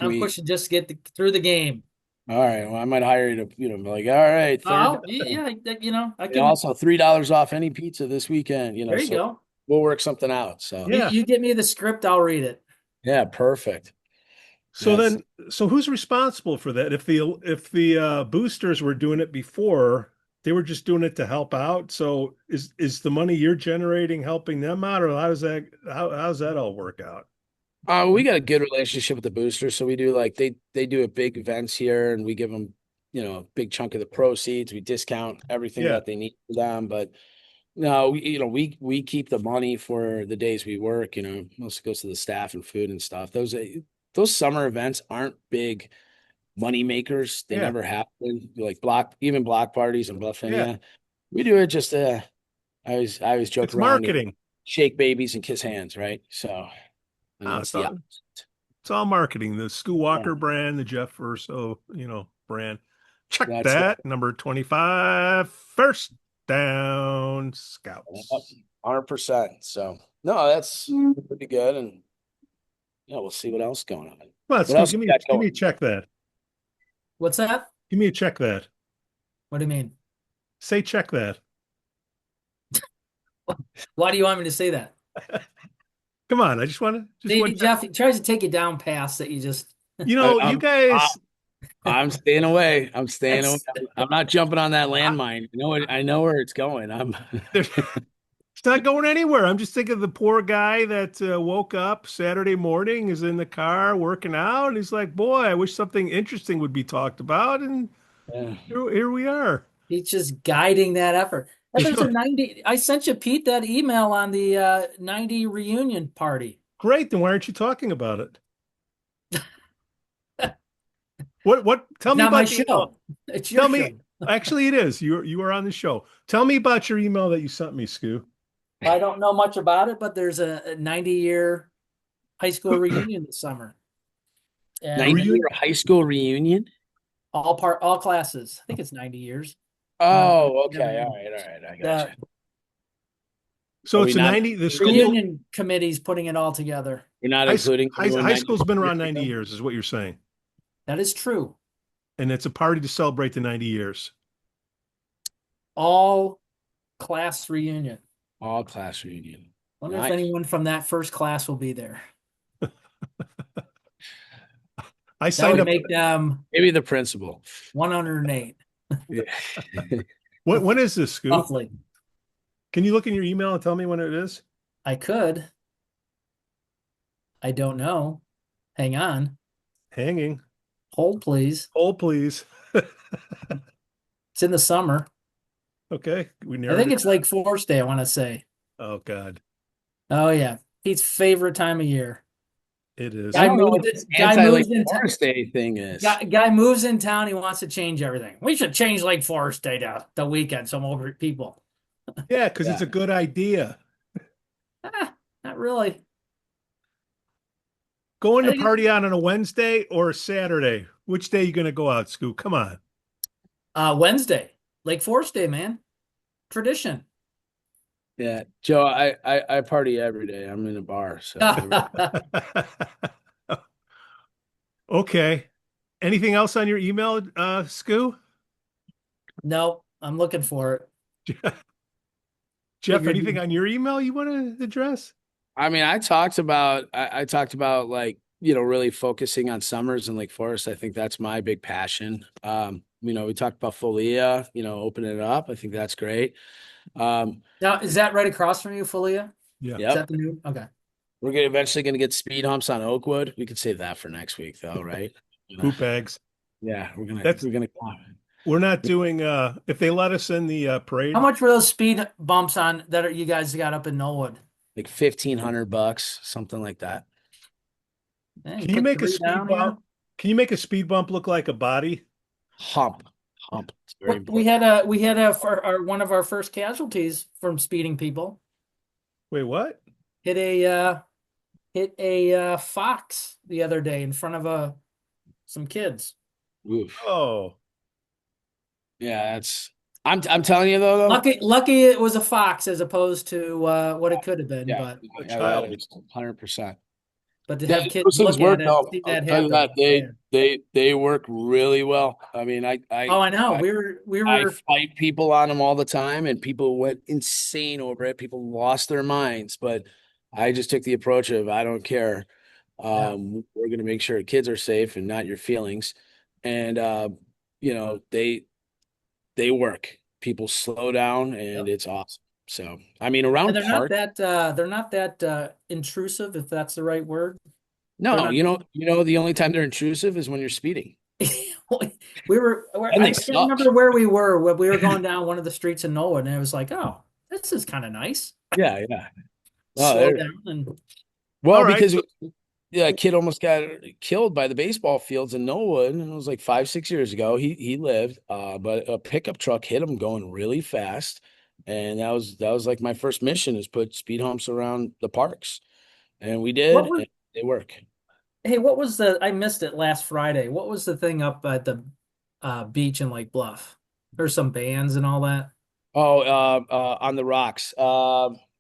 I'm pushing just to get through the game. All right. Well, I might hire you to, be like, all right. Yeah, I And can. also $3 off any pizza this weekend. There you go. We'll work something out. So Yeah. You get me the script, I'll read it. yeah, perfect. So so who's responsible for that? If the boosters were doing it before, they were just doing it to help out. So is the money you're generating helping them out, or how does that all work out? We got a good relationship with the boosters, so we do they do a big events here, and we give them a big chunk of the proceeds. We discount everything that they need for them, but no, we keep the money for the days we work. Mostly goes to the staff and food and stuff. Those summer events aren't big money makers. They never happen. Like block parties and Bluffinia. We do it just I always joke It's around. marketing. shake babies and kiss hands, right? So and Oh, that's the opposite. it's all marketing. The Skoo Walker Yeah, brand, the Jeff Urso, brand. Check that's it. that. Number 25, first down Scouts. 100%. So no, that's pretty good. And yeah, we'll see what else going on. Come on, What Skoo, else we got give me a going? check that. What's that? Give me a check that. What do you mean? Say check that. Why do you want me to say that? Come on, I just want to See, Jeff, he tries to take you down past that you just you guys. I'm staying away. I'm staying away. That's- I'm not jumping on that landmine. I know where it's going. It's not going anywhere. I'm just thinking of the poor guy that woke up Saturday morning, is in the car working out, and he's like, "Boy, I wish something interesting would be talked about." And Yeah. here we are. he's just guiding that effort. And there's a 90. I sent you, Pete, that email on the 90 reunion party. Great. Then why aren't you talking about it? What? Tell me Not my about the email. show. It's your Tell show. me. Actually, it is. You are on the show. Tell me about your email that you sent me, Skoo. I don't know much about it, but there's a 90-year high school reunion this summer. And 90-year high school reunion. all classes. I think it's 90 years. Oh, okay. All right. I got you. So Are it's we a not- 90. The The school reunion committee's putting it all together. We're not high, including high, anyone high 90 school's been around years 90 ago? years, is what you're saying, That is true. and it's a party to celebrate the 90 years. All class reunion. All class reunion. Wonder Nice. if anyone from that first class will be there. I That signed would up. make them Maybe the principal. 108. Yeah. When is this, Skoo? Roughly. Can you look in your email and tell me when it is? I could. I don't know. Hang on. Hanging. Hold, please. Hold, please. It's in the summer. Okay. We I narrowed think it it's down. Lake Forest Day, I want to say. Oh God, Oh, yeah. Pete's favorite time of year. it is. Guy I don't know moved what it- this guy anti-Lake moves in Forest Day thing is. Guy moves in town. He wants to change everything. We should change Lake Forest Day to the weekend. Some over people. Yeah, because it's a good idea. Not really. Going I to think party on a Wednesday or a Saturday? Which day are you going to go out, Skoo? Come on. Wednesday, Lake Forest Day, man. Tradition. Yeah, Joe, I party every day. I'm in a bar, so Okay. Anything else on your email, Skoo? No, I'm looking for it. Jeff, Figured anything you- on your email you want to address? I mean, I talked about like, really focusing on summers in Lake Forest. I think that's my big passion. We talked about Falia, opening it up. I think that's great. Now, is that right across from you, Falia? Yeah. Is Yep. that the new? Okay. We're eventually gonna get speed humps on Oakwood. We could save that for next week though, right? Poop eggs. Yeah, we're gonna That's- we're gonna We're not doing, if they let us in the parade. How much were those speed bumps on that you guys got up in Knollwood? like $1,500, something like that. Man, Can you put make a 3 speed down bump? Can you make a speed bump look like a body? Hump. It's very here? We important. had one of our first casualties from speeding people Wait, what? hit a fox the other day in front of some kids. Oof. Oh, Yeah, I'm telling you though. Lucky it was a fox as opposed to what it could have been. Yeah, But child. 100%. to Yeah, have kids those things look work at it, though. see I'll that tell you happen. that Yeah. they work really well. I mean, I know. I- We I were fight people on them all the time, and people went insane over it. People lost their minds, but I just took the approach of I don't care. We're going to make sure kids are safe and not your feelings. And they work. People slow down, and it's awesome. So I mean, around and they're park. they're not that intrusive, if that's the right word. No, they're not- the only time they're intrusive is when you're speeding. I And they can't suck. remember where we were when we were going down one of the streets in Knollwood, and it was like, oh, this is kind of nice. Yeah. Oh, Slow there- down and All right. because a kid almost got killed by the baseball fields in Knollwood, and it was like 5-6 years ago. He lived, but a pickup truck hit him going really fast, And that was like my first mission, is put speed humps around the parks. And we did, What was and they work. Hey, what was I missed it last Friday. What was the thing up at the beach in Lake Bluff? There's some bands and all that. Oh, on the rocks.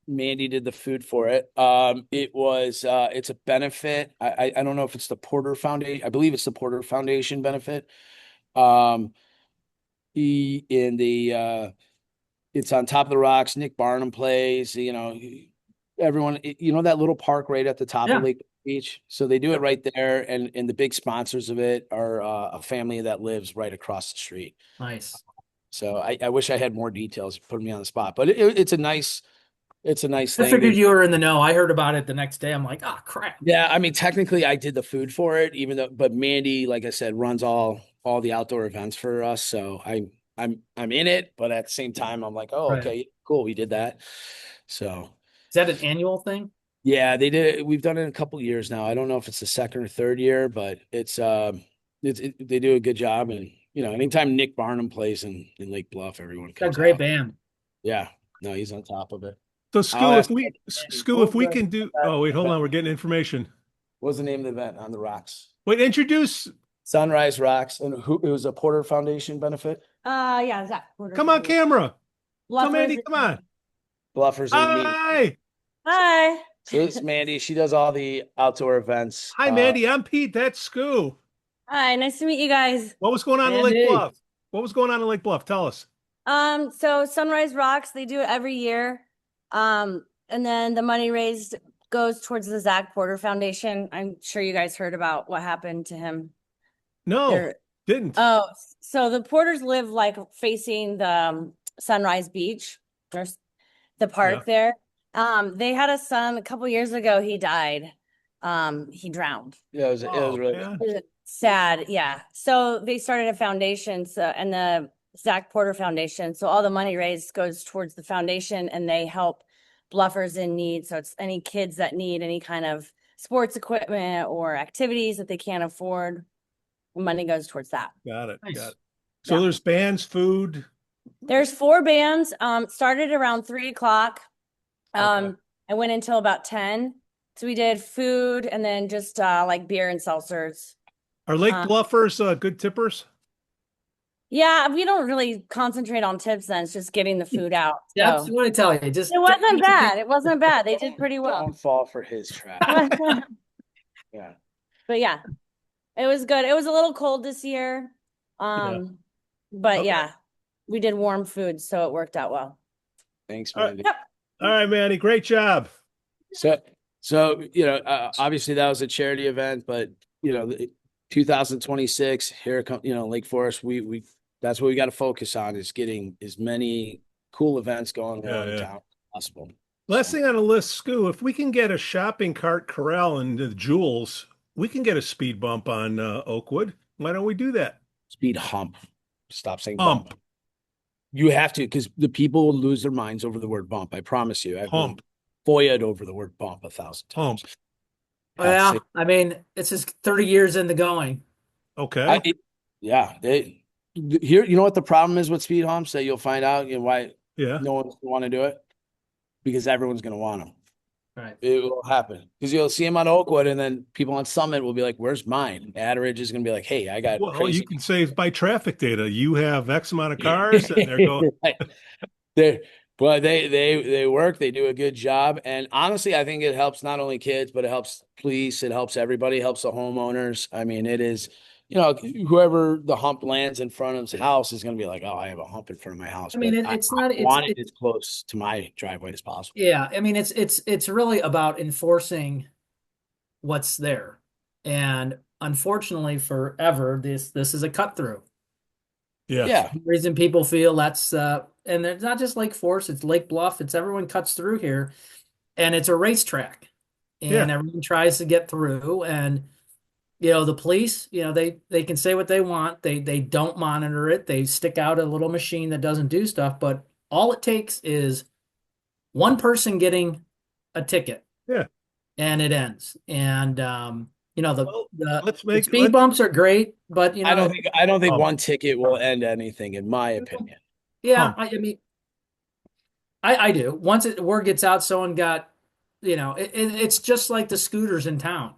Mandy did the food for it. It's a benefit. I don't know if it's the Porter Foundation. I believe it's the Porter Foundation benefit. Um, it's on top of the rocks. Nick Barnum plays, everyone, that little park right at the top Yeah. of Lake Beach. So they do it right there. And the big sponsors of it are a family that lives right across the street. Nice. So I wish I had more details, put me on the spot, but it's a nice I thing. figured you were in the know. I heard about it the next day. I'm like, oh crap. Yeah, I mean, technically I did the food for it, but Mandy, like I said, runs all the outdoor events for us. So I'm in it, but at the same time, I'm like, oh, Right. okay, cool, we did that. So Is that an annual thing? yeah, they did it. We've done it in a couple of years now. I don't know if it's the second or third year, but they do a good job. And anytime Nick Barnum plays in Lake Bluff, everyone Got a comes great out. band. Yeah, no, he's on top of it. So I'll ask Mandy. Skoo, if we can do, oh wait, hold on, we're getting information. What's the name of the event? On the rocks? Wait, introduce. Sunrise Rocks, and it was a Porter Foundation benefit. Yeah, Zack. Come on, camera. Tell Bluffers. Mandy, come on. Bluffers and me. Hi. Hi. So it's Mandy. She does all the outdoor events. Hi, Mandy. I'm Pete. That's Skoo. Hi, nice to meet you guys. What was going on in Lake Mandy. Bluff? What was going on in Lake Bluff? Tell us. So Sunrise Rocks, they do it every year. And then the money raised goes towards the Zack Porter Foundation. I'm sure you guys heard about what happened to him. No, didn't. Oh, so the Porters live like facing the Sunrise Beach. There's the park there. They had a son a couple years ago. He died. He drowned. Yeah, it was really man. Sad. Yeah. So they started a foundation, and the Zack Porter Foundation. So all the money raised goes towards the foundation, and they help bluffers in need. So it's any kids that need any kind of sports equipment or activities that they can't afford. Money goes towards that. Got it. Nice. Got it. So Yeah. there's bands, food. There's 4 bands. Started around 3 o'clock. Okay. I went until about 10. So we did food and then just like beer and seltzers. Are Lake Bluffers good tippers? Yeah, we don't really concentrate on tips then. It's just getting the food out. That's So what I tell you. Just it wasn't bad. It wasn't bad. They did pretty well. Don't fall for his trap. Yeah. But yeah, it was good. It was a little cold this year. But Okay. yeah, we did warm food, so it worked out well. Thanks, All right. Mandy. Yep. All right, Mandy. Great job. So obviously that was a charity event, but 2026 here come Lake Forest. We that's what we got to focus on, is getting as many cool events going on in town as possible. Last thing on the list, Skoo, if we can get a shopping cart corral and the jewels, we can get a speed bump on Oakwood. Why don't we do that? Speed hump. Stop saying Hump. bump. You have to, because the people will lose their minds over the word bump. I promise you. I've Hump. FOIA'd over the word bump 1,000 times. Hump. Yeah, I mean, it's just 30 years in the going. Okay. Here, you know what the problem is with speed humps, that you'll find out why Yeah. no one's going to want to do it? Because everyone's going to want them. Right. It will happen because you'll see them on Oakwood, and then people on Summit will be like, "Where's mine?" Adderidge is going to be like, "Hey, I got Well, crazy." you can save by traffic data. You have X amount of cars, and they're going. They work. They do a good job, and honestly, I think it helps not only kids, but it helps police. It helps everybody. It helps the homeowners. I mean, it is. Whoever the hump lands in front of his house is going to be like, "Oh, I have a hump in front of my house." I mean, But it's not. I want it as close to my driveway as possible. Yeah, I mean, it's really about enforcing what's there, and unfortunately, forever this is a cut through. Yeah. Yeah. The reason people feel that's and it's not just Lake Forest, it's Lake Bluff. It's everyone cuts through here, and it's a racetrack, and Yeah. everyone tries to get through, and the police, they can say what they want. They don't monitor it. They stick out a little machine that doesn't do stuff, but all it takes is one person getting a ticket. Yeah. And it ends. And the speed bumps are great, but I don't think Hump. one ticket will end anything, in my opinion. yeah, Hump. I mean, I do. Once word gets out, someone got, it's just like the scooters in town.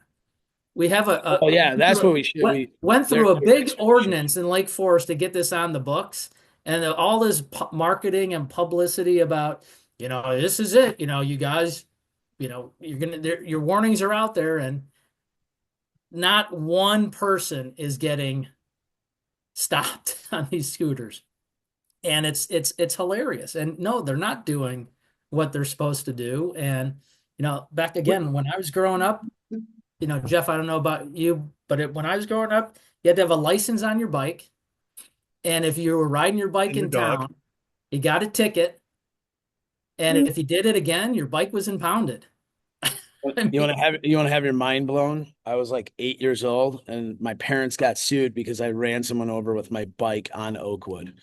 We have Oh yeah, that's what we should. went There through a should be big restrictions. ordinance in Lake Forest to get this on the books, and all this marketing and publicity about, this is it. You guys, your warnings are out there, and not one person is getting stopped on these scooters, and it's hilarious. And no, they're not doing what they're supposed to do. And back again when I was growing up, Jeff, I don't know about you, but when I was growing up, you had to have a license on your bike. And if you were riding your bike And your in dog. town, you got a ticket. And if you did it again, your bike was impounded. You want to have your mind blown? I was like 8 years old, and my parents got sued because I ran someone over with my bike on Oakwood.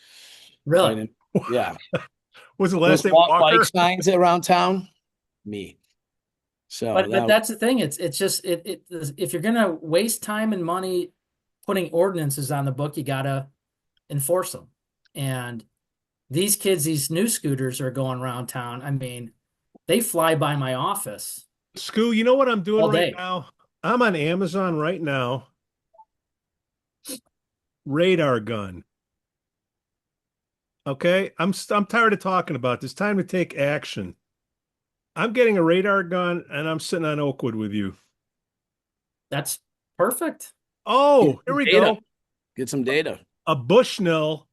Really? Yeah. Was the Those last name Walker? bike signs around town, me. So But that's the thing. It's just if you're gonna waste time and money putting ordinances on the book, you gotta enforce them. And these kids, these new scooters are going around town. I mean, they fly by my office Skoo, you know what I'm doing all right day. now? I'm on Amazon right now. Radar gun. Okay, I'm tired of talking about this. Time to take action. I'm getting a radar gun and I'm sitting on Oakwood with you. That's perfect. Oh, here we go. Get some data. A Bushnell.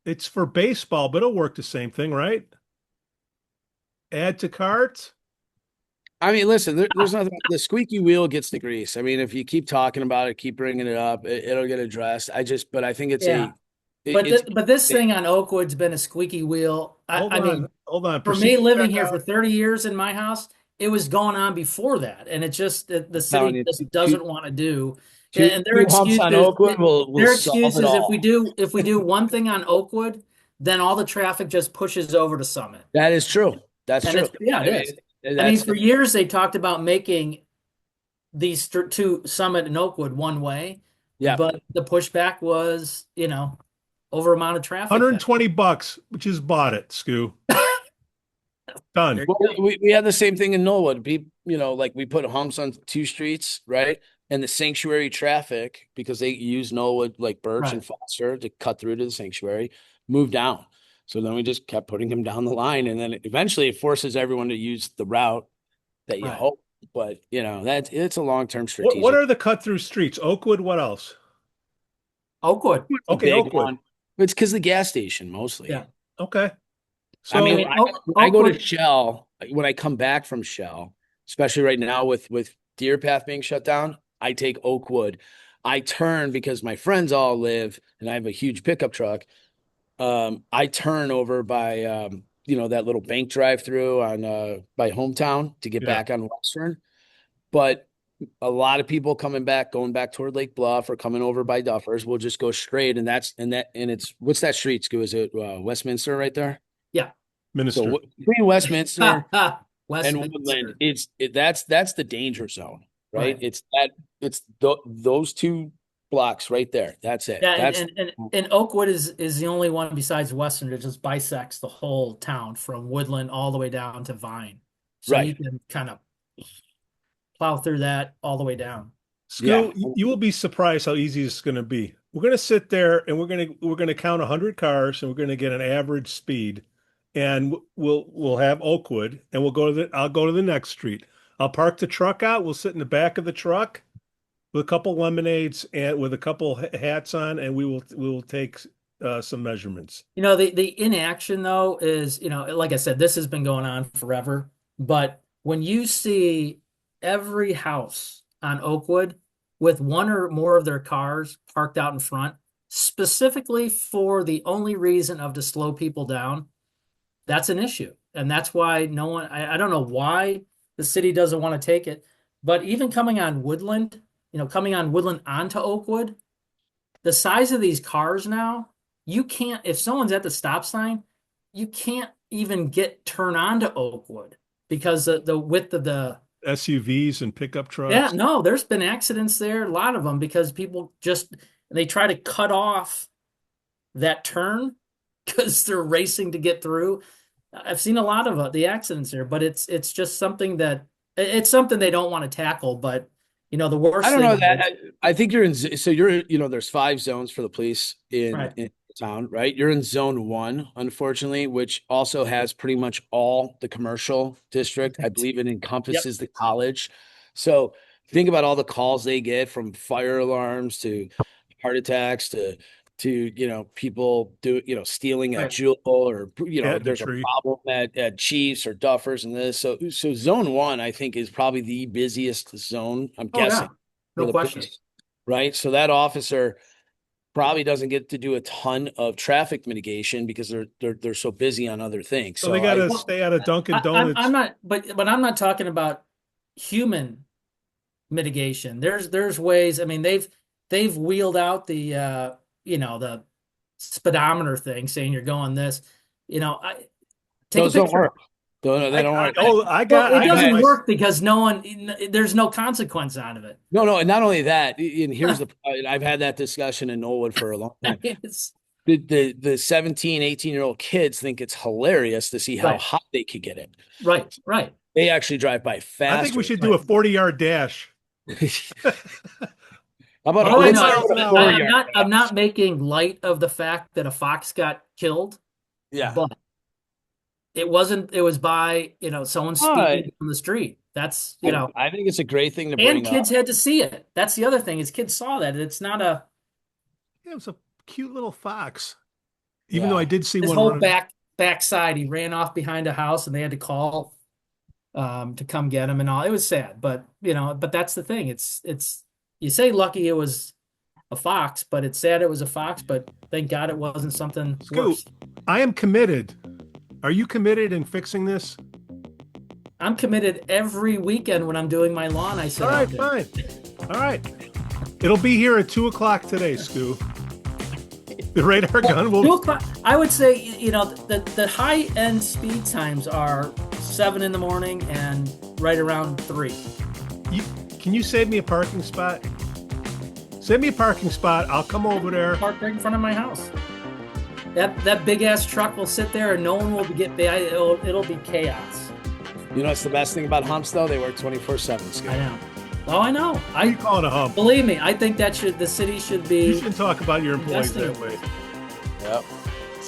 It's for baseball, but it'll work the same thing, right? Add to cart. I mean, listen, there's nothing. The squeaky wheel gets the grease. I mean, if you keep talking about it, keep bringing it up, it'll get addressed. But I think it's Yeah. But this thing on Oakwood's been a squeaky wheel. I mean, hold on. for me Proceed living check here out. for 30 years in my house, it was going on before that. And it's just that the telling city you, just doesn't want to do. two And humps on Oakwood will their solve excuse it is all. if we do one thing on Oakwood, then all the traffic just pushes over to Summit. That is true. That's And true. it is. I mean, for years they talked about making these two, Summit and Oakwood, one way. Yeah. But the pushback was, over amount of traffic. $120, which is bought it, Skoo. Done. Well, we had the same thing in Knollwood. Like we put humps on 2 streets, right? And the sanctuary traffic, because they use Knollwood, like Birch and Foster, to cut through to the sanctuary, moved down. So then we just kept putting them down the line. And then eventually it forces everyone to use the route that you hope. But, it's a long-term strategic. What are the cut-through streets? Oakwood, what else? Oakwood. Okay, Oakwood. One. It's because the gas station mostly. Yeah. Okay. So I mean, I go to Shell when I come back from Shell, especially right now with Deer Path being shut down. I take Oakwood. I turn because my friends all live, and I have a huge pickup truck. I turn over by that little bank drive-through on by Hometown to get back on Western. But a lot of people going back toward Lake Bluff or coming over by Duffers will just go straight, and it's what's that street, Skoo? Is it Westminster right there? Yeah. Minister. So between Westminster and Westminster. Woodland, that's the danger zone, right? It's those 2 blocks right there. That's it. Yeah, and Oakwood is the only one besides Western that just bisects the whole town from Woodland all the way down to Vine. So you can kind of plow through that all the way down. Skoo, you will be surprised how easy this is going to be. We're going to sit there and we're going to count 100 cars and we're going to get an average speed, and we'll have Oakwood, and I'll go to the next street. I'll park the truck out. We'll sit in the back of the truck with a couple lemonades and with a couple hats on, and we will take some measurements. The inaction though is, like I said, this has been going on forever. But when you see every house on Oakwood with one or more of their cars parked out in front, specifically for the only reason of to slow people down, that's an issue. And that's why I don't know why the city doesn't want to take it. But even coming on Woodland onto Oakwood, the size of these cars now, you can't, if someone's at the stop sign, you can't even turn onto Oakwood because the width of the SUVs and pickup trucks. Yeah, no, there's been accidents there, a lot of them, because people they try to cut off that turn because they're racing to get through. I've seen a lot of the accidents here, but it's just something that it's something they don't want to tackle. But the worst I don't thing know is- that. I think you're in. So you're, there's 5 zones for the police Right. in town, right? You're in zone 1, unfortunately, which also has pretty much all the commercial district. I believe it encompasses the college. So think about all the calls they get, from fire alarms to heart attacks to people stealing at Right. Jewel, or Getting a there's a tree. problem at Chiefs or Duffers and this. So zone 1, I think, is probably the busiest zone, I'm Oh, yeah. guessing. No for the question. police, right? So that officer probably doesn't get to do a ton of traffic mitigation because they're so busy on other things. So they got to stay out of Dunkin' Donuts. I'm not, but I'm not talking about human mitigation. There's ways. I mean, they've wheeled out the the speedometer thing, saying you're going this. Take Those a don't picture. work. They don't work. I got. Well, it doesn't my- work because there's no consequence out of it. No, and not only that. And here's I've had that discussion in Oakwood for a long time. It's- The 17, 18-year-old kids think it's hilarious to see how Right. hot they could get it. right. They actually drive by fast. I think we should do a 40-yard dash. How about Oh, I let's know. start with a I'm 4-yard I'm not making light of the fact that a fox got killed, Yeah. but it wasn't. It was by someone Alright. speeding on the street. That's I think it's a great thing to bring and kids up. had to see it. That's the other thing is kids saw that. It's not a Yeah, it was a cute little fox. Even Yeah. though I did see his one whole running- backside. He ran off behind a house, and they had to call to come get him and all. It was sad, but but that's the thing. It's you say lucky it was a fox, but it's sad it was a fox. But thank God it wasn't something Skoo, worse. I am committed. Are you committed in fixing this? I'm committed every weekend when I'm doing my lawn. I sit All right, out there. fine. All right. It'll be here at 2:00 today, Skoo. The radar gun will. 2 o'clock, I would say, the high end speed times are 7 in the morning and right around 3. Can you save me a parking spot? Save me a parking spot. I'll come over there. Park right in front of my house. That big ass truck will sit there and no one will it'll be chaos. It's the best thing about Humps, though. They work 24/7. I know. Oh, I know. What are you calling a hump? Believe me, I think the city should You be. shouldn't talk about your employees that way. Yep.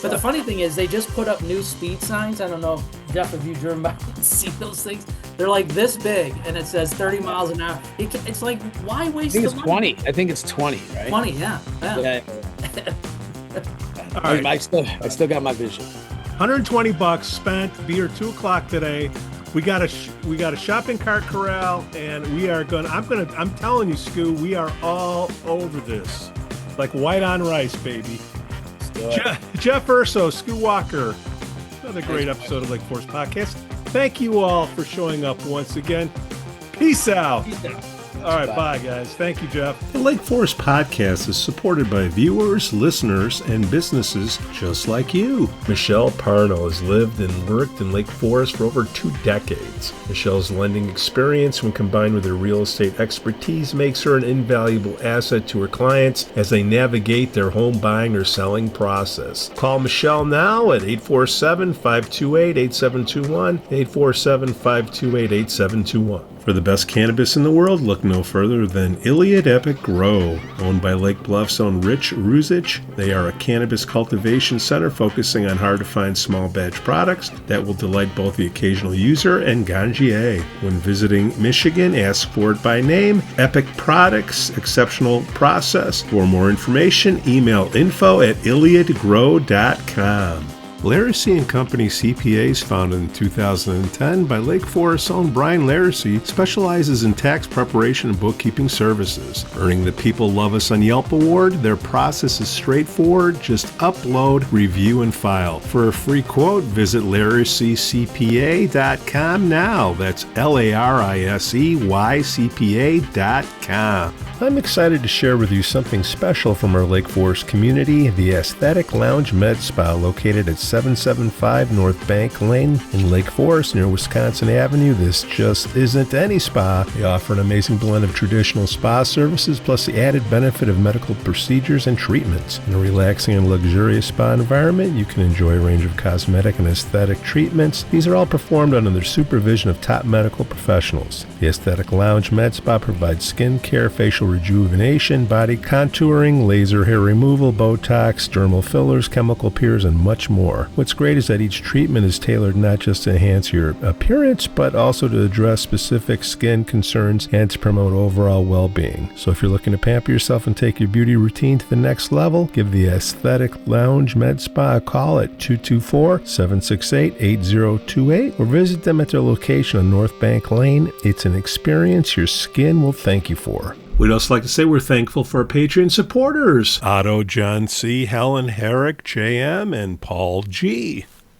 But the funny thing is, they just put up new speed signs. I don't know, Jeff, if you driven by and see those things. They're like this big, and it says 30 miles an hour. It's like, why I waste think the it's money? 20. I think it's 20, right? 20, yeah. Yeah. All right. I still got my vision. $120 spent. Be here 2:00 today. We got a shopping cart corral, and we are I'm telling you, Skoo, we are all over this, like white on rice, baby. Jeff Urso, Skoo Walker. Another great episode of Lake Forest Podcast. Thank you all for showing up once again. Peace out. All right, bye, guys. Thank you, Jeff. The Lake Forest Podcast is supported by viewers, listeners, and businesses just like you. Michelle Parno has lived and worked in Lake Forest for over 2 decades. Michelle's lending experience, when combined with her real estate expertise, makes her an invaluable asset to her clients as they navigate their home buying or selling process. Call Michelle now at 847-528-8721, 847-528-8721. For the best cannabis in the world, look no further than Iliad Epic Grow. Owned by Lake Bluff's own Rich Ruzich, they are a cannabis cultivation center focusing on hard-to-find small batch products that will delight both the occasional user and ganjier. When visiting Michigan, ask for it by name. Epic Products, exceptional process. For more information, email info@iliadgrow.com. Laracy & Company CPAs, founded in 2010 by Lake Forest's own Brian Laracy, specializes in tax preparation and bookkeeping services. Earning the People Love Us on Yelp award, their process is straightforward. Just upload, review, and file. For a free quote, visit LaracyCPA.com now. That's LARISEYCPA.com. I'm excited to share with you something special from our Lake Forest community, the Aesthetic Lounge Med Spa, located at 775 North Bank Lane in Lake Forest near Wisconsin Avenue. This just isn't any spa. They offer an amazing blend of traditional spa services plus the added benefit of medical procedures and treatments. In a relaxing and luxurious spa environment, you can enjoy a range of cosmetic and aesthetic treatments. These are all performed under the supervision of top medical professionals. The Aesthetic Lounge Med Spa provides skin care, facial rejuvenation, body contouring, laser hair removal, Botox, dermal fillers, chemical peels, and much more. What's great is that each treatment is tailored not just to enhance your appearance, but also to address specific skin concerns and to promote overall well-being. So if you're looking to pamper yourself and take your beauty routine to the next level, give the Aesthetic Lounge Med Spa a call at 224-768-8028 or visit them at their location on North Bank Lane. It's an experience your skin will thank you for. We'd also like to say we're thankful for our Patreon supporters, Otto, John C., Helen, Herrick, JM, and Paul G.